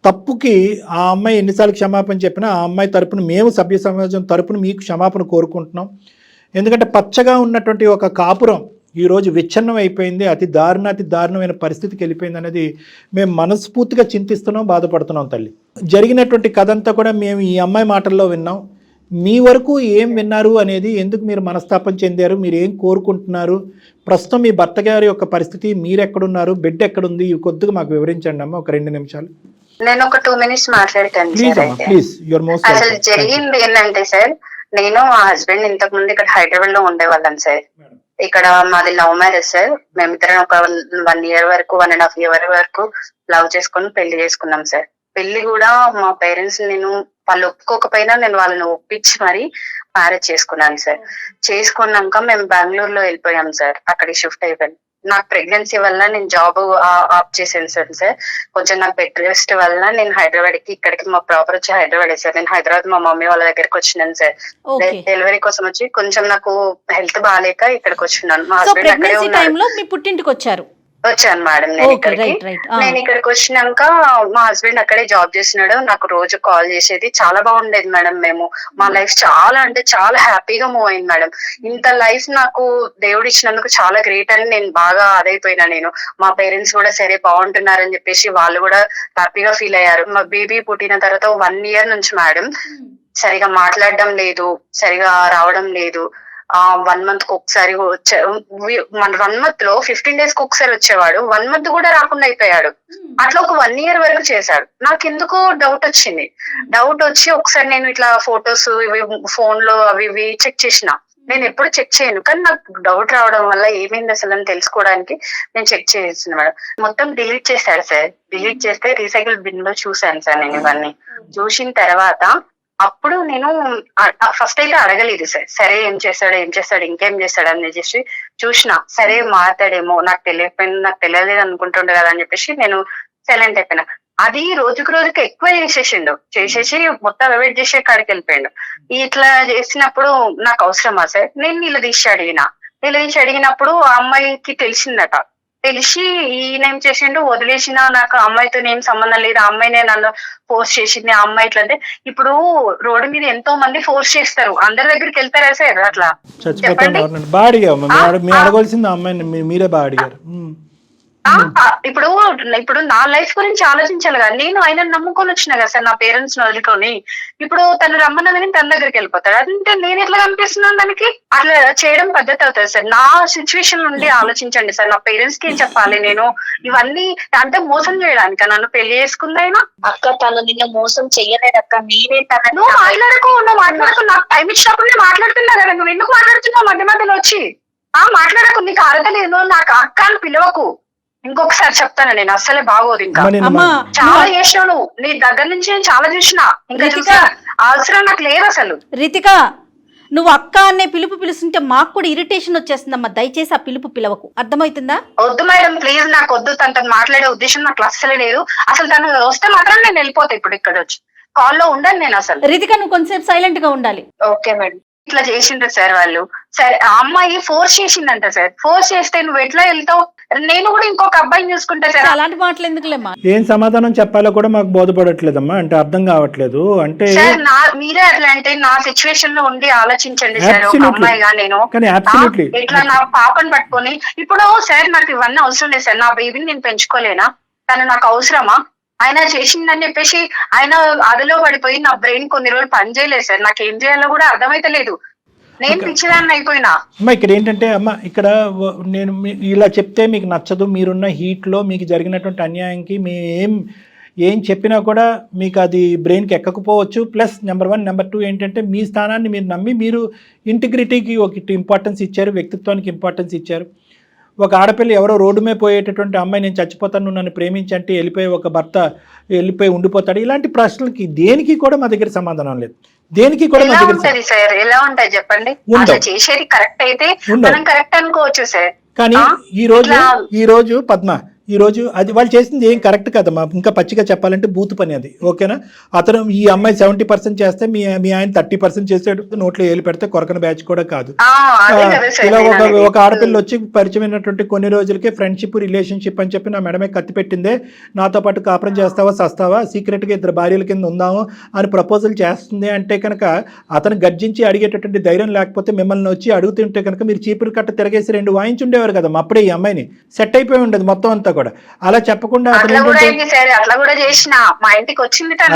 తప్పుకి ఆ అమ్మాయి ఎన్నిసార్లు క్షమాపణ చెప్పినా ఆ అమ్మాయి తరపున మేము సభ్య సమాజం తరపున మీకు క్షమాపణ కోరుకుంటున్నాం. ఎందుకంటే పచ్చగా ఉన్నటువంటి ఒక కాపురం ఈరోజు విచ్ఛిన్నం అయిపోయింది, అతి దారుణమైన పరిస్థితికి వెళ్ళిపోయింది అనేది మేము మనస్ఫూర్తిగా చింతిస్తున్నాం, బాధపడుతున్నాం తల్లి. జరిగినటువంటి కథ అంతా కూడా మేము ఈ అమ్మాయి మాటల్లో విన్నాం. మీ వరకు ఏం విన్నారు అనేది, ఎందుకు మీరు మనస్తాపం చెందారు, మీరు ఏం కోరుకుంటున్నారు, ప్రస్తుతం మీ భర్త గారి యొక్క పరిస్థితి, మీరు ఎక్కడున్నారు, బెడ్ ఎక్కడుంది, ఇవి కొద్దిగా మాకు వివరించండి అమ్మ, ఒక 2 నిమిషాలు. నేను ఒక 2 minutes మాట్లాడతాను సార్. Please, your most. అసలు జరిగింది ఏంటంటే సార్, నేను మా హస్బెండ్ ఇంతకు ముందు ఇక్కడ హైదరాబాద్ లో ఉండేవాళ్ళం సార్. ఇక్కడ మాది లవ్ మ్యారేజ్ సార్. మేమిద్దరం ఒక 1 year వరకు, 1.5 year వరకు లవ్ చేసుకుని పెళ్లి చేసుకున్నాం సార్. పెళ్లి కూడా మా పేరెంట్స్, నేను వాళ్ళు ఒప్పుకోకపోయినా నేను వాళ్ళని ఒప్పించి మరి మ్యారేజ్ చేసుకున్నాను సార్. చేసుకున్నాక మేము బెంగళూరులో వెళ్ళిపోయాం సార్. అక్కడికి షిఫ్ట్ అయిపోయాను. నాకు ప్రెగ్నెన్సీ వల్ల నేను జాబ్ ఆఫ్ చేసాను సార్. కొంచెం నాకు బెడ్ రెస్ట్ వల్ల నేను హైదరాబాద్ కి, ఇక్కడికి మా ప్రాపర్ వచ్చి హైదరాబాద్ సార్. నేను హైదరాబాద్ మా మమ్మీ వాళ్ళ దగ్గరికి వచ్చినాను సార్. డెలివరీ కోసం వచ్చి కొంచెం నాకు హెల్త్ బాగాలేక ఇక్కడికి వచ్చినాను. మా హస్బెండ్ అక్కడే ఉన్నారు. మీ పుట్టింటికి వచ్చాను మేడం. నేను ఇక్కడికి వచ్చినాక మా హస్బెండ్ అక్కడే జాబ్ చేస్తున్నాడు. నాకు రోజు కాల్ చేసేది. చాలా బాగుండేది మేడం. మేము మా లైఫ్ చాలా అంటే చాలా హ్యాపీగా మూవ్ అయింది మేడం. ఇంత లైఫ్ నాకు దేవుడు ఇచ్చినందుకు చాలా గ్రేట్ అని నేను బాగా అదైపోయినా. నేను మా పేరెంట్స్ కూడా సరే బాగుంటున్నారని చెప్పేసి వాళ్ళు కూడా హ్యాపీగా ఫీల్ అయ్యారు. మా బేబీ పుట్టిన తర్వాత 1 year నుంచి మేడం సరిగా మాట్లాడడం లేదు, సరిగా రావడం లేదు. 1 month కి ఒకసారి మన 1 month లో 15 days కి ఒకసారి వచ్చేవాడు. 1 month కూడా రాకుండా అయిపోయాడు. అట్లా ఒక 1 year వరకు చేశాడు. నాకు ఎందుకో డౌట్ వచ్చింది. డౌట్ వచ్చి ఒకసారి నేను ఇట్లా ఫొటోస్ ఇవి ఫోన్ లో అవి ఇవి చెక్ చేసిన. నేను ఎప్పుడు చెక్ చేయను, కానీ నాకు డౌట్ రావడం వల్ల ఏమైంది అసలు అని తెలుసుకోవడానికి నేను చెక్ చేసిన మేడం. మొత్తం డిలీట్ చేశాడు సార్. డిలీట్ చేస్తే రీసైకిల్ బిన్ లో చూసాను సార్ నేను ఇవన్నీ. చూసిన తర్వాత అప్పుడు నేను ఫస్ట్ అయితే అడగలేదు సార్. సరే ఏం చేస్తాడు ఇంకేం చేస్తాడు అని చెప్పేసి చూసిన. సరే మాట్లాడేమో, నాకు తెలియలేదు అనుకుంటుండే కదా అని చెప్పేసి నేను సైలెంట్ అయిపోయినా. అది రోజుకి ఎక్కువ చేసేసి మొత్తం అవాయిడ్ చేసే కాడికి వెళ్ళిపోయాడు. ఇట్లా చేసినప్పుడు నాకు అవసరమా సార్? నేను నిలదీసి అడిగినప్పుడు ఆ అమ్మాయికి తెలిసిందట. తెలిసి ఈయనేం చేసిండు, వదిలేసిన, నాకు అమ్మాయితో ఏం సంబంధం లేదు, ఆ అమ్మాయినే నన్ను ఫోర్స్ చేసింది, ఆ అమ్మాయి ఇట్లా. అంటే ఇప్పుడు రోడ్డు మీద ఎంతో మంది ఫోర్స్ చేస్తారు, అందరి దగ్గరికి వెళ్తారా సార్? అట్లా చెప్పండి. ఇప్పుడు నా లైఫ్ గురించి ఆలోచించాలి కదా. నేను ఆయన నమ్ముకొని వచ్చిన కదా సార్, నా పేరెంట్స్ ని వదులుకొని. ఇప్పుడు తను రమ్మన్నదని తన దగ్గరికి వెళ్ళిపోతాడు. అంటే నేను ఎట్లా కనిపిస్తున్నాను దానికి? అట్లా చేయడం పద్ధతి అవుతుంది సార్. నా సిచ్యువేషన్ నుండి ఆలోచించండి సార్. నా పేరెంట్స్ కి ఏం చెప్పాలి నేను? ఇవన్నీ అంటే మోసం చేయడానికి నన్ను పెళ్లి చేసుకుంది అయినా. అక్క తను నిన్న మోసం చెయ్యలేదు అక్క, నేనే తన. నువ్వు మాట్లాడకు. నాకు టైం ఇచ్చినప్పుడు నేను మాట్లాడుతున్నా కదా. నువ్వు ఎందుకు మాట్లాడుతున్నావు మధ్య మధ్యలో వచ్చి? మాట్లాడకు. నీకు అర్హత లేదు. నాకు అక్క అని పిలవకు. ఇంకొకసారి చెప్తాను, నేను అస్సలే బాగోదు. ఇంకా చాలా చేసినావు నువ్వు. నీ దగ్గర నుంచి నేను చాలా చూసిన. ఇంకా చూసా అవసరం నాకు లేదు అసలు. రితిక, నువ్వు అక్క అనే పిలుస్తుంటే మాకు కూడా ఇరిటేషన్ వచ్చేస్తుందమ్మా. దయచేసి ఆ పిలవకు, అర్థమవుతుందా? వద్దు మేడం, ప్లీజ్. నాకు వద్దు. తను మాట్లాడే ఉద్దేశం నాకు అస్సలే లేదు. అసలు తను వస్తే మాత్రం నేను వెళ్ళిపోతా. ఇప్పుడు ఇక్కడ వచ్చి కాల్లో ఉండను నేను అసలు. రితిక, నువ్వు కొంచెంసేపు సైలెంట్ గా ఉండాలి. Okay madam. ఇట్లా చేసిండ్రు సార్ వాళ్ళు. సరే, ఆ అమ్మాయి ఫోర్స్ చేసిందంట సార్. ఫోర్స్ చేస్తే నువ్వు ఎట్లా వెళ్తావు? నేను కూడా ఇంకొక అబ్బాయిని చూసుకుంటా సార్. అలాంటి మాటలు ఎందుకులేమ్మా? ఏం సమాధానం చెప్పాలో కూడా మాకు బోధపడట్లేదమ్మా. అంటే అర్థం కావట్లేదు. అంటే సార్ మీరే అట్లా అంటే నా సిచ్యువేషన్ లో ఉండి ఆలోచించండి సార్. ఒక అమ్మాయిగా నేను ఇట్లా నా పాపను పట్టుకొని ఇప్పుడు సార్ నాకు ఇవన్నీ అవసరం లేదు సార్. నా బేబీని నేను పెంచుకోలేనా? తను నాకు అవసరమా? ఆయన చేసిందని చెప్పేసి ఆయన అదిలో పడిపోయి నా బ్రెయిన్ కొన్ని రోజులు పని చేయలేదు సార్. నాకు ఏం చేయాలో కూడా అర్థమైతే లేదు. నేను పిచ్చిదాన్ని అయిపోయినా. అమ్మ ఇక్కడ ఏంటంటే అమ్మ ఇక్కడ నేను ఇలా చెప్తే మీకు నచ్చదు, మీరున్న హీట్లో మీకు జరిగినటువంటి అన్యాయంకి మీ ఏం చెప్పినా కూడా మీకు అది బ్రెయిన్కి ఎక్కకపోవచ్చు. ప్లస్ నెంబర్ 1, నెంబర్ 2 ఏంటంటే మీ స్థానాన్ని మీరు నమ్మి మీరు ఇంటిగ్రిటీకి ఒక ఇంపార్టెన్స్ ఇచ్చారు, వ్యక్తిత్వానికి ఇంపార్టెన్స్ ఇచ్చారు. ఒక ఆడపిల్ల ఎవరో రోడ్డు మీద పోయేటటువంటి అమ్మాయి నేను చచ్చిపోతాను నువ్వు నన్ను ప్రేమించంటే వెళ్ళిపోయి ఒక భర్త వెళ్ళిపోయి ఉండిపోతాడు. ఇలాంటి ప్రశ్నలకి దేనికి కూడా మా దగ్గర సమాధానం లేదు. దేనికి కూడా మా ఎలా దగ్గర ఉంటది సార్, ఎలా ఉంటాయి చెప్పండి? అసలు చేసేది కరెక్ట్ అయితే మనం కరెక్ట్ అనుకోవచ్చు సార్. కానీ ఈ రోజు పద్మ ఈ రోజు అది వాళ్ళు చేసింది ఏం కరెక్ట్ కదమ్మా. ఇంకా పచ్చిగా చెప్పాలంటే బూతు పని అది. ఓకేనా? అతను ఈ అమ్మాయి 70% చేస్తే మీ ఆయన 30% చేసాడు. నోట్లో ఏలు పెడితే కొరకన బ్యాచ్ కూడా కాదు. ఇలా ఒక ఆడపిల్ల వచ్చి పరిచయమైనటువంటి కొన్ని రోజులకే ఫ్రెండ్షిప్ రిలేషన్షిప్ అని చెప్పి నా మెడమే కత్తి పెట్టిందే, నాతో పాటు కాపురం చేస్తావా సస్తావా, సీక్రెట్గా 2 భార్యల కింద ఉందాము అని ప్రపోజల్ చేస్తుంది అంటే కనుక అతను గర్జించి అడిగేటటువంటి ధైర్యం లేకపోతే మిమ్మల్ని వచ్చి అడుగుతుంటే కనుక మీరు చీపురు కట్ట తిరగేసి 2 వాయించుండేవారు కదా. అప్పుడే ఈ అమ్మాయిని సెట్ అయిపోయి ఉండదు మొత్తం అంతా కూడా. అలా చెప్పకుండా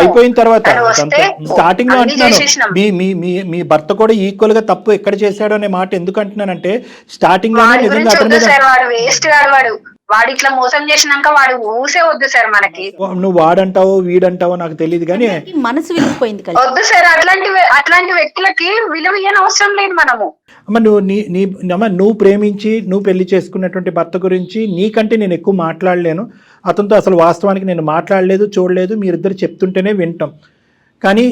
అయిపోయిన తర్వాత స్టార్టింగ్ లో అంటున్నాను మీ భర్త కూడా ఈక్వల్ గా తప్పు ఎక్కడ చేశాడు అనే మాట ఎందుకు అంటున్నానంటే స్టార్టింగ్ లోనే నిజంగా అతని మీద వాడు ఇట్లా మోసం చేసినాక వాడు ఊసే వద్దు సార్ మనకి. నువ్వు వాడంటావో వీడంటావో నాకు తెలియదు కానీ మనసు విరిగిపోయింది కదా. వద్దు సార్, అట్లాంటి వ్యక్తులకి విలువ అవసరం లేదు మనము. అమ్మ నువ్వు ప్రేమించి నువ్వు పెళ్లి చేసుకున్నటువంటి భర్త గురించి నీకంటే నేను ఎక్కువ మాట్లాడలేను. అతనితో అసలు వాస్తవానికి నేను మాట్లాడలేదు, చూడలేదు, మీరిద్దరు చెప్తుంటేనే వింటాం. కానీ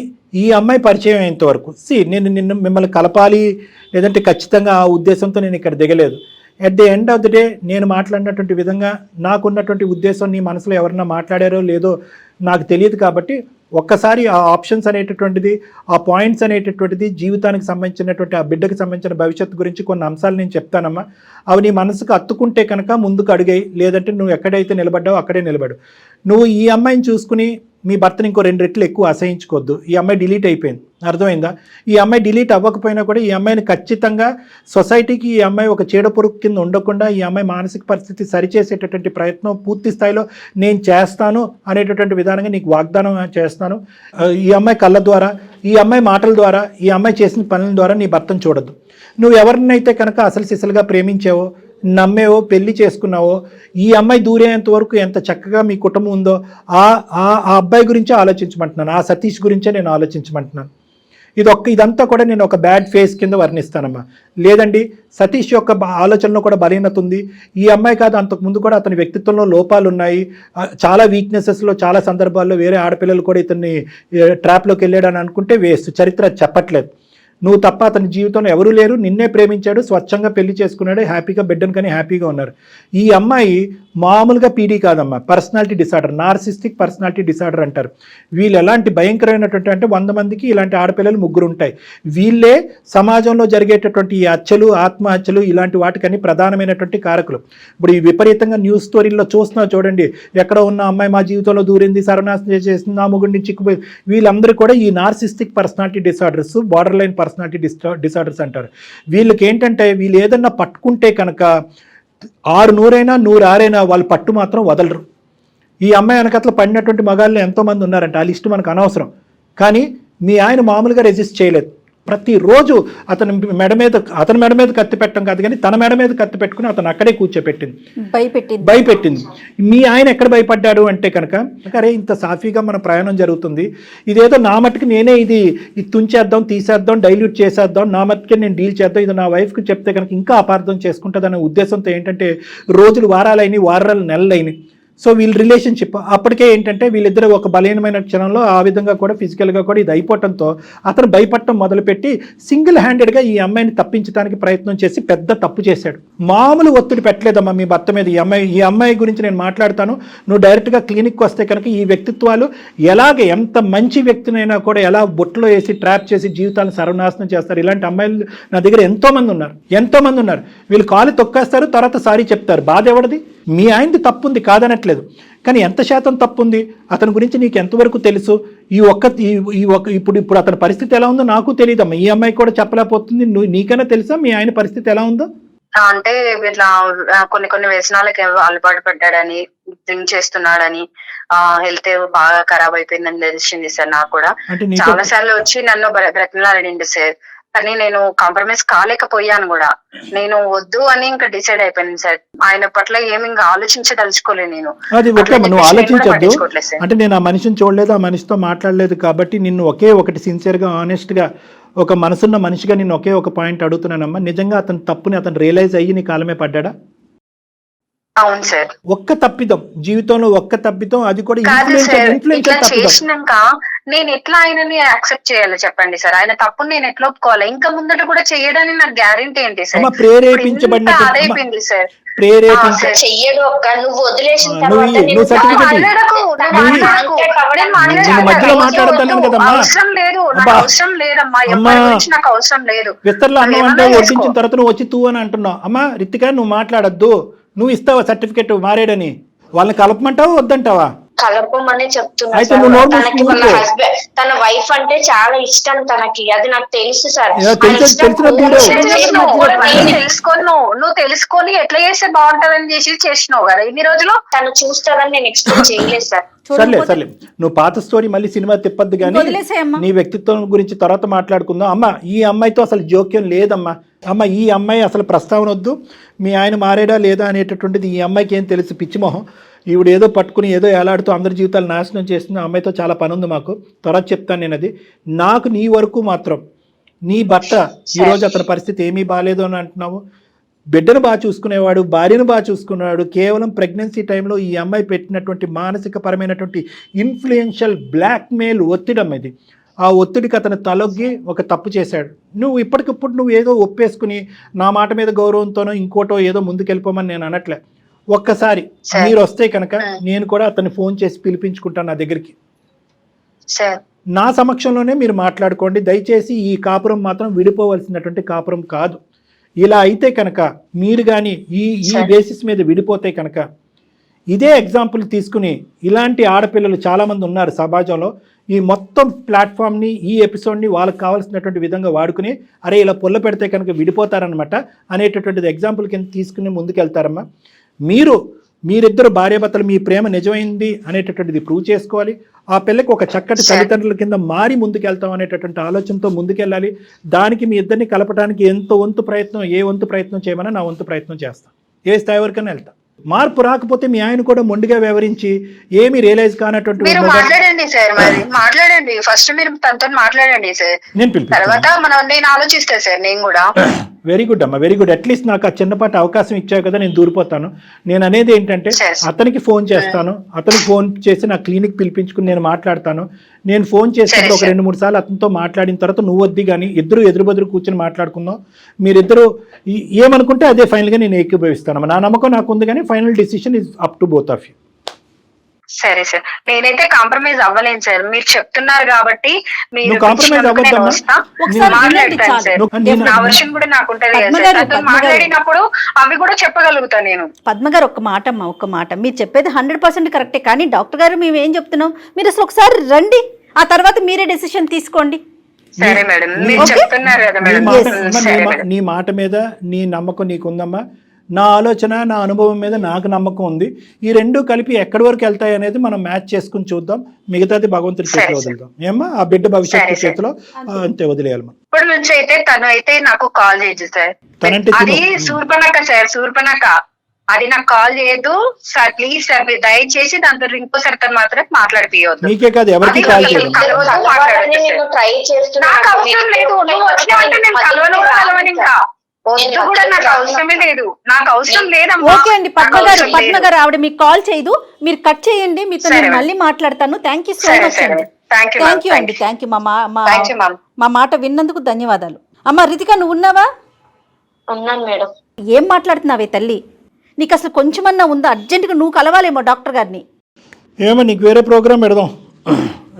ఈ అమ్మాయి పరిచయం అయ్యేంత వరకు నేను మిమ్మల్ని కలపాలి లేదంటే ఖచ్చితంగా ఆ ఉద్దేశంతో నేను ఇక్కడ దిగలేదు. At the end of the day నేను మాట్లాడినటువంటి విధంగా నాకున్నటువంటి ఉద్దేశం నీ మనసులో ఎవరన్నా మాట్లాడారో లేదో నాకు తెలియదు. కాబట్టి ఒక్కసారి ఆ ఆప్షన్స్ అనేటటువంటిది, ఆ పాయింట్స్ అనేటటువంటిది, జీవితానికి సంబంధించినటువంటి ఆ బిడ్డకు సంబంధించిన భవిష్యత్తు గురించి కొన్ని అంశాలు నేను చెప్తానమ్మా. అవి నీ మనసుకు అత్తుకుంటే కనుక ముందుకు అడిగాయి, లేదంటే నువ్వు ఎక్కడైతే నిలబడ్డావో అక్కడే నిలబడు. నువ్వు ఈ అమ్మాయిని చూసుకుని మీ భర్తని ఇంకో 2 రెట్లు ఎక్కువ అసహించుకోవద్దు. ఈ అమ్మాయి డిలీట్ అయిపోయింది, అర్థమైందా? ఈ అమ్మాయి డిలీట్ అవ్వకపోయినా కూడా ఈ అమ్మాయిని ఖచ్చితంగా సొసైటీకి ఈ అమ్మాయి ఒక చీడపురుగు కింద ఉండకుండా ఈ అమ్మాయి మానసిక పరిస్థితి సరిచేసేటటువంటి ప్రయత్నం పూర్తి స్థాయిలో నేను చేస్తాను అనేటటువంటి విధానంగా నీకు వాగ్దానం చేస్తాను. ఈ అమ్మాయి కళ్ళ ద్వారా, ఈ అమ్మాయి మాటల ద్వారా, ఈ అమ్మాయి చేసిన పనుల ద్వారా నీ భర్తను చూడద్దు. నువ్వు ఎవరినైతే కనుక అసలు సిసలుగా ప్రేమించావో, నమ్మేవో, పెళ్లి చేసుకున్నావో, ఈ అమ్మాయి దూరేంత వరకు ఎంత చక్కగా మీ కుటుంబం ఉందో ఆ అబ్బాయి గురించే ఆలోచించమంటున్నాను, ఆ సతీష్ గురించే నేను ఆలోచించమంటున్నాను. ఇదంతా కూడా నేను ఒక బ్యాడ్ ఫేస్ కింద వర్ణిస్తానమ్మా. లేదండి సతీష్ యొక్క ఆలోచనలో కూడా బలహీనత ఉంది. ఈ అమ్మాయి కాదు, అంతకుముందు కూడా అతని వ్యక్తిత్వంలో లోపాలు ఉన్నాయి, చాలా వీక్నెసెస్లో చాలా సందర్భాల్లో వేరే ఆడపిల్లలు కూడా ఇతన్ని ట్రాప్లోకి వెళ్ళాడని అనుకుంటే వేస్ట్. చరిత్ర చెప్పట్లేదు. నువ్వు తప్ప అతని జీవితంలో ఎవరూ లేరు, నిన్నే ప్రేమించాడు, స్వచ్ఛంగా పెళ్లి చేసుకున్నాడు, హ్యాపీగా బిడ్డను కానీ హ్యాపీగా ఉన్నారు. ఈ అమ్మాయి మామూలుగా పీడీ కాదమ్మా, personality disorder, narcissistic personality disorder అంటారు. వీళ్ళు ఎలాంటి భయంకరమైనటువంటి అంటే 100 మందికి ఇలాంటి ఆడపిల్లలు 3 ఉంటాయి. వీళ్ళే సమాజంలో జరిగేటటువంటి ఈ హత్యలు, ఆత్మహత్యలు ఇలాంటి వాటికని ప్రధానమైనటువంటి కారకులు. ఇప్పుడు ఈ విపరీతంగా న్యూస్ స్టోరీల్లో చూస్తున్నావు చూడండి, ఎక్కడ ఉన్న అమ్మాయి మా జీవితంలో దూరింది, సర్వనాశనం చేసింది, నా మొగుడిని చిక్కుపోయి, వీళ్ళందరూ కూడా ఈ narcissistic personality disorders, border line personality disorders అంటారు. వీళ్ళకి ఏంటంటే వీళ్ళు ఏదన్నా పట్టుకుంటే కనుక 600 100 వాళ్ళు పట్టు మాత్రం వదలరు. ఈ అమ్మాయి వెనకట్ల పడినటువంటి మగాళ్ళు ఎంతోమంది ఉన్నారంట, ఆ లిస్టు మనకు అనవసరం. కానీ మీ ఆయన మామూలుగా రెసిస్ట్ చేయలేదు. ప్రతిరోజు అతని మెడ మీద కత్తి పెట్టడం కాదు కానీ తన మెడ మీద కత్తి పెట్టుకుని అతను అక్కడే కూర్చోపెట్టింది, భయపెట్టింది. మీ ఆయన ఎక్కడ భయపడ్డాడు అంటే కనుక అరే ఇంత సాఫీగా మన ప్రయాణం జరుగుతుంది, ఇదేదో నా మట్టుకు నేనే ఇది తుంచేద్దాం, తీసేద్దాం, డైల్యూట్ చేసేద్దాం, నా మట్టుకే నేను డీల్ చేద్దాం, ఇది నా వైఫ్కి చెప్తే కనుక ఇంకా అపార్థం చేసుకుంటుందనే ఉద్దేశంతో ఏంటంటే రోజులు వారాలైనవి, వారాలు నెలలైనవి. సో వీళ్ళ రిలేషన్షిప్ అప్పటికే ఏంటంటే వీళ్ళిద్దరు ఒక బలహీనమైన క్షణంలో ఆ విధంగా కూడా ఫిజికల్గా కూడా ఇది అయిపోవడంతో అతను భయపడటం మొదలుపెట్టి సింగిల్ హ్యాండెడ్గా ఈ అమ్మాయిని తప్పించడానికి ప్రయత్నం చేసి పెద్ద తప్పు చేశాడు. మామూలు ఒత్తిడి పెట్టలేదమ్మా మీ భర్త మీద. ఈ అమ్మాయి గురించి నేను మాట్లాడతాను, నువ్వు డైరెక్ట్గా క్లినిక్కి వస్తే కనుక ఈ వ్యక్తిత్వాలు ఎంత మంచి వ్యక్తినైనా కూడా ఎలా బొట్టులో వేసి ట్రాప్ చేసి జీవితాలను సర్వనాశనం చేస్తారు. ఇలాంటి అమ్మాయిలు నా దగ్గర ఎంతోమంది ఉన్నారు. వీళ్ళు కాలు తొక్కేస్తారు, తర్వాత సారీ చెప్తారు. బాధ ఎవరిది? మీ ఆయనది తప్పు ఉంది, కాదనట్లేదు. కానీ ఎంత శాతం తప్పు ఉంది అతని గురించి నీకు ఎంతవరకు తెలుసు? ఇప్పుడు అతని పరిస్థితి ఎలా ఉందో నాకు తెలియదమ్మా. ఈ అమ్మాయి కూడా చెప్పలేకపోతుంది. నీకైనా తెలుసా మీ ఆయన పరిస్థితి ఎలా ఉందో? అంటే ఇట్లా కొన్ని వ్యసనాలకి అలవాటు పడ్డాడని, డ్రింక్ చేస్తున్నాడని, హెల్త్ బాగా ఖరాబ్ అయిపోయిందని తెలిసింది సార్. నాకు కూడా చాలా సార్లు వచ్చి నన్ను బ్రతిమలాడిండు సార్. కానీ నేను కాంప్రమైజ్ కాలేకపోయాను కూడా. నేను వద్దు అని ఇంకా డిసైడ్ అయిపోయాను సార్. ఆయన పట్ల ఏమి ఇంకా ఆలోచించదలుచుకోలేదు నేను. అది ఓకే, నువ్వు ఆలోచించద్దు. పట్టించుకోవట్లేదు సార్. అంటే నేను ఆ మనిషిని చూడలేదు, ఆ మనిషితో మాట్లాడలేదు కాబట్టి నిన్ను ఒకే ఒకటి సిన్సియర్గా ఆనెస్ట్గా ఒక మనసున్న మనిషిగా నిన్ను ఒకే ఒక పాయింట్ అడుగుతున్నానమ్మా. నిజంగా అతని తప్పుని అతను రియలైజ్ అయ్యి నీ కాలమే పడ్డా? అవును సార్. ఒక్క తప్పిదం జీవితంలో, ఒక్క తప్పిదం, అది కూడా కాదు సార్, ఇట్లా ఇన్ఫ్లుయెన్షియల్ తప్పిదం. చేసినాక నేను ఎట్లా ఆయనని యాక్సెప్ట్ చేయాలో చెప్పండి సార్. ఆయన తప్పుని నేను ఎట్లా ఒప్పుకోవాలి? ఇంకా ముందట కూడా చేయడానికి నాకు గ్యారెంటీ ఏంటి సార్? అమ్మ ప్రేరేపించబడినట్టు అదైపోయింది సార్. చెయ్యడు ఒక్క నువ్వు వదిలేసిన నువ్వు సర్టిఫికెట్ మధ్యలో మాట్లాడతాను కదమ్మా. అవసరం లేదు, నాకు అవసరం లేదమ్మా, ఎవరి గురించి నాకు అవసరం లేదు. విస్తర్లో అన్నం అంటే వడ్డించిన తర్వాత నువ్వు వచ్చి తూ అని అంటున్నావు. అమ్మా రితిక, నువ్వు మాట్లాడద్దు. నువ్వు ఇస్తావా సర్టిఫికెట్ మారేడని? వాళ్ళని కలపమంటావా వద్దంటావా? కలపమని చెప్తున్నా అయితే సార్. నువ్వు నోరు తనకి వాళ్ళ మూసుకో. హస్బెండ్, తన వైఫ్ అంటే చాలా ఇష్టం తనకి, అది నాకు తెలుసు సార్. ఏ, తెలిసిన నువ్వు తెలుసుకొని ఎట్లా చేస్తే బాగుంటదని చేసి చేసినావు కదా ఇన్ని రోజులు. తను చూస్తారని నేను ఎక్స్పెక్ట్ చేయలేదు సార్. సర్లే నువ్వు పాత స్టోరీ మళ్ళీ సినిమా తిప్పద్దు కానీ వదిలేసేయమ్మా. నీ వ్యక్తిత్వం గురించి తర్వాత మాట్లాడుకుందాం. అమ్మ ఈ అమ్మాయితో అసలు జోక్యం లేదమ్మా. అమ్మ ఈ అమ్మాయి అసలు ప్రస్తావన వద్దు. మీ ఆయన మారేడా లేదా అనేటటువంటిది ఈ అమ్మాయికి ఏం తెలుసు? పిచ్చిమోహం. ఈవిడ ఏదో పట్టుకుని ఏదో ఏలాడుతూ అందరి జీవితాలు నాశనం చేస్తుంది. ఆ అమ్మాయితో చాలా పని ఉంది మాకు, తర్వాత చెప్తాను నేను. అది నాకు నీ వరకు మాత్రం నీ భర్త ఈరోజు అతని పరిస్థితి ఏమీ బాగాలేదు అని అంటున్నావు. బిడ్డను బాగా చూసుకునేవాడు, భార్యను బాగా చూసుకునేవాడు. కేవలం ప్రెగ్నెన్సీ టైంలో ఈ అమ్మాయి పెట్టినటువంటి మానసిక పరమైనటువంటి ఇన్ఫ్లుయెన్షియల్ బ్లాక్మెయిల్ ఒత్తిడి ఇది. ఆ ఒత్తిడికి అతను తలొగ్గి ఒక తప్పు చేశాడు. నువ్వు ఇప్పటికిప్పుడు నువ్వు ఏదో ఒప్పేసుకుని నా మాట మీద గౌరవంతోనో ఇంకోటో ఏదో ముందుకెళ్ళిపోమని నేను అనట్లే. ఒక్కసారి మీరు వస్తే కనుక నేను కూడా అతన్ని ఫోన్ చేసి పిలిపించుకుంటాను నా దగ్గరికి. నా సమక్షంలోనే మీరు మాట్లాడుకోండి. దయచేసి ఈ కాపురం మాత్రం విడిపోవలసినటువంటి కాపురం కాదు. ఇలా అయితే కనుక మీరు కానీ ఈ బేసిస్ మీద విడిపోతే కనుక, ఇదే ఎగ్జాంపుల్ తీసుకుని ఇలాంటి ఆడపిల్లలు చాలామంది ఉన్నారు సమాజంలో. ఈ మొత్తం ప్లాట్ఫామ్ని, ఈ ఎపిసోడ్ని వాళ్ళకి కావాల్సినటువంటి విధంగా వాడుకుని అరే ఇలా పుల్ల పెడితే కనుక విడిపోతారనమాట అనేటటువంటిది ఎగ్జాంపుల్ కింద తీసుకుని ముందుకెళ్తారమ్మా. మీరిద్దరు భార్యాభర్తలు మీ ప్రేమ నిజమైంది అనేటటువంటిది ప్రూవ్ చేసుకోవాలి. ఆ పిల్లకి ఒక చక్కటి తల్లిదండ్రుల కింద మారి ముందుకెళ్తాం అనేటటువంటి ఆలోచనతో ముందుకెళ్ళాలి. దానికి మీ ఇద్దరిని కలపడానికి ఏ వంతు ప్రయత్నం చేయమని నా వంతు ప్రయత్నం చేస్తాను. ఏ స్థాయి వరకైనా వెళ్తాం. మార్పు రాకపోతే మీ ఆయన కూడా మొండిగా వ్యవహరించి ఏమీ రియలైజ్ కానటువంటి మీరు మాట్లాడండి సార్. మరి మాట్లాడండి, ఫస్ట్ మీరు తనతో మాట్లాడండి సార్. నేను తర్వాత నేను ఆలోచిస్తా సార్. నేను కూడా వెరీ గుడ్ అమ్మా, వెరీ గుడ్. అట్లీస్ట్ నాకు ఆ చిన్నపాటి అవకాశం ఇచ్చావు కదా, నేను దూరిపోతాను. నేను అనేది ఏంటంటే అతనికి ఫోన్ చేస్తాను, అతనికి ఫోన్ చేసి నా క్లినిక్ పిలిపించుకుని నేను మాట్లాడతాను. నేను ఫోన్ చేసినప్పుడు ఒక 2-3 సార్లు అతనితో మాట్లాడిన తర్వాత నువ్వు వద్ది కానీ ఇద్దరు ఎదురు కూర్చొని మాట్లాడుకుందాం. మీరిద్దరు ఏమనుకుంటే అదే ఫైనల్గా నేను ఏకీభవిస్తాను. నా నమ్మకం నాకు ఉంది కానీ final decision is up to both of you. సరే సార్, నేనైతే కాంప్రమైజ్ అవ్వలేను సార్. మీరు చెప్తున్నారు కాబట్టి మీరు కాంప్రమైజ్ అవ్వద్దమ్మా. నా వర్షన్ కూడా నాకు ఉంటది. మాట్లాడినప్పుడు అవి కూడా చెప్పగలుగుతాను నేను. పద్మ గారు ఒక్క మాట మీరు చెప్పేది 100% కరెక్టే. కానీ డాక్టర్ గారు మేము ఏం చెప్తున్నాం, మీరు అసలు ఒకసారి రండి, ఆ తర్వాత మీరే డెసిషన్ తీసుకోండి. సరే మేడం, మీరు చెప్తున్నారు కదా మేడం. నీ మాట మీద నీ నమ్మకం నీకుందమ్మా. నా ఆలోచన, నా అనుభవం మీద నాకు నమ్మకం ఉంది. ఈ రెండు కలిపి ఎక్కడి వరకు వెళ్తాయి అనేది మనం మ్యాచ్ చేసుకుని చూద్దాం. మిగతాది భగవంతుడి చేతిలో వదులుదాం. ఏమ్మా, ఆ బిడ్డ భవిష్యత్తు చేతిలో అంతే వదిలేయాలి. ఇప్పటి నుంచి అయితే తను అయితే నాకు కాల్ చేయదు సార్. అది శూర్పణఖ సార్, శూర్పణఖ. అది నాకు కాల్ చేయదు సార్. ప్లీజ్ సార్, మీరు దయచేసి దాంతో ఇంకోసారి తను మాత్రం మాట్లాడిపోవద్దు. మీకే కాదు ఎవరికి కాల్ చేయదు. ట్రై నాకు అవసరం లేదు. నువ్వు వచ్చినావంటే నేను కలవను ఇంకా. కూడా నాకు అవసరమే లేదు, నాకు అవసరం లేదమ్మా. ఓకే అండి పద్మ గారు ఆవిడ మీకు కాల్ చేయదు, మీరు కట్ చేయండి. మీతో నేను మళ్ళీ మాట్లాడతాను. థ్యాంక్ యూ సో మచ్ అండి. థ్యాంక్ యూ అండి. Thank you. మా మాట విన్నందుకు ధన్యవాదాలు. అమ్మ రితిక, నువ్వు ఉన్నావా? ఉన్నాను మేడం. ఏం మాట్లాడుతున్నావే తల్లి? నీకు అసలు కొంచెమన్నా ఉందా? అర్జెంటుగా నువ్వు కలవాలేమో డాక్టర్ గారిని. ఏమో నీకు వేరే ప్రోగ్రామ్ పెడదాం.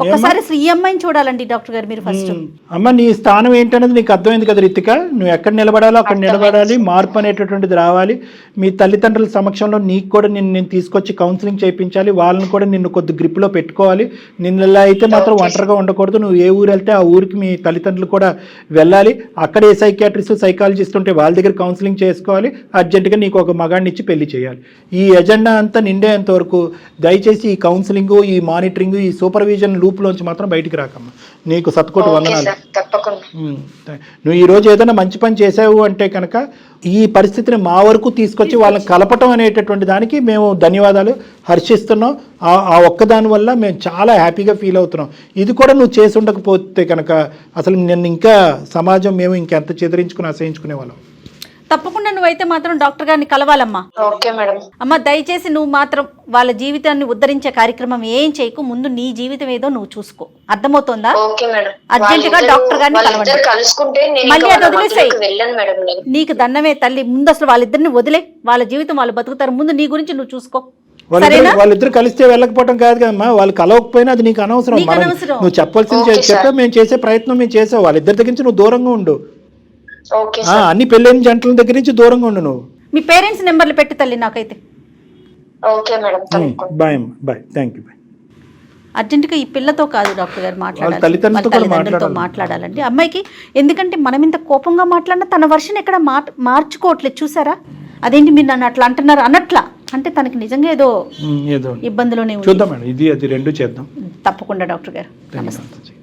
ఒక్కసారి అసలు ఈ అమ్మాయిని చూడాలండి డాక్టర్ గారు మీరు ఫస్ట్. అమ్మ నీ స్థానం ఏంటనేది నీకు అర్థమైంది కదా రితిక. నువ్వు ఎక్కడ నిలబడాలో అక్కడ నిలబడాలి. మార్పు అనేటటువంటిది రావాలి. మీ తల్లిదండ్రుల సమక్షంలో నీకు కూడా నేను తీసుకొచ్చి కౌన్సిలింగ్ చేయించాలి. వాళ్ళని కూడా నిన్ను కొద్ది గ్రిప్లో పెట్టుకోవాలి. నిన్ను ఇలా అయితే మాత్రం ఒంటరిగా ఉండకూడదు. నువ్వు ఏ ఊరు వెళ్తే ఆ ఊరికి మీ తల్లిదండ్రులు కూడా వెళ్ళాలి. అక్కడ ఏ సైకియాట్రిస్ట్ సైకాలజిస్ట్ ఉంటే వాళ్ళ దగ్గర కౌన్సిలింగ్ చేసుకోవాలి. అర్జెంటుగా నీకు ఒక మగాడిని ఇచ్చి పెళ్లి చేయాలి. ఈ ఎజెండా అంతా నిండేంత వరకు దయచేసి ఈ కౌన్సిలింగ్, ఈ మానిటరింగ్, ఈ సూపర్విజన్ లూప్లోంచి మాత్రం బయటికి రాకమ్మా. నీకు సత్కోటి ఓకే వందనాలు. సార్, తప్పకుండా. నువ్వు ఈరోజు ఏదైనా మంచి పని చేసావు అంటే కనుక ఈ పరిస్థితిని మా వరకు తీసుకొచ్చి వాళ్ళని కలపటం అనేటటువంటి దానికి మేము ధన్యవాదాలు హర్షిస్తున్నాం. ఆ ఒక్కదాని వల్ల మేము చాలా హ్యాపీగా ఫీల్ అవుతున్నాం. ఇది కూడా నువ్వు చేసి ఉండకపోతే కనుక అసలు నిన్ను ఇంకా సమాజం మేము ఇంకెంత చెదిరించుకుని అసహించుకునే వాళ్ళం. తప్పకుండా నువ్వైతే మాత్రం డాక్టర్ గారిని కలవాలమ్మా. Okay madam. అమ్మ దయచేసి నువ్వు మాత్రం వాళ్ళ జీవితాన్ని ఉద్ధరించే కార్యక్రమం ఏం చేయకు, ముందు నీ జీవితం ఏదో నువ్వు చూసుకో. అర్థమవుతోందా? Okay madam. అర్జెంటుగా డాక్టర్ గారిని కలవండి. కలుసుకుంటే మళ్ళీ అది వదిలేసేయ్. వెళ్ళను మేడం నేను. నీకు దండమే తల్లి, ముందు అసలు వాళ్ళిద్దరిని వదిలే, వాళ్ళ జీవితం వాళ్ళు బతుకుతారు. ముందు నీ గురించి నువ్వు చూసుకో. వాళ్ళిద్దరు కలిస్తే వెళ్ళకపోవడం కాదు కదమ్మా, వాళ్ళు కలవకపోయినా అది నీకు అనవసరం. నువ్వు చెప్పాల్సింది చెప్పా, మేము చేసే ప్రయత్నం మేము చేసావు. వాళ్ళిద్దరి దగ్గర నుంచి నువ్వు దూరంగా ఉండు. అన్ని పెళ్ళైన జంటల దగ్గర నుంచి దూరంగా ఉండు నువ్వు. మీ పేరెంట్స్ నెంబర్లు పెట్టి తల్లి నాకైతే. Okay madam. బాయ్ అమ్మా, బాయ్, థ్యాంక్ యూ. బాయ్. అర్జెంటుగా ఈ పిల్లతో కాదు డాక్టర్ గారు మాట్లాడాలి, తల్లిదండ్రులతో తల్లిదండ్రులతో మాట్లాడాలండి అమ్మాయికి. ఎందుకంటే మనం ఇంత కోపంగా మాట్లాడినా తన వర్షన్ ఎక్కడ మార్చుకోవట్లేదు. చూసారా, అదేంటి మీరు నన్ను అట్లా అంటున్నారు అన్నట్లా, అంటే తనకి నిజంగా ఏదో ఇబ్బందులోనే చూద్దాం మేడం, ఇది అది రెండు చేద్దాం తప్పకుండా. డాక్టర్ గారు నమస్తే.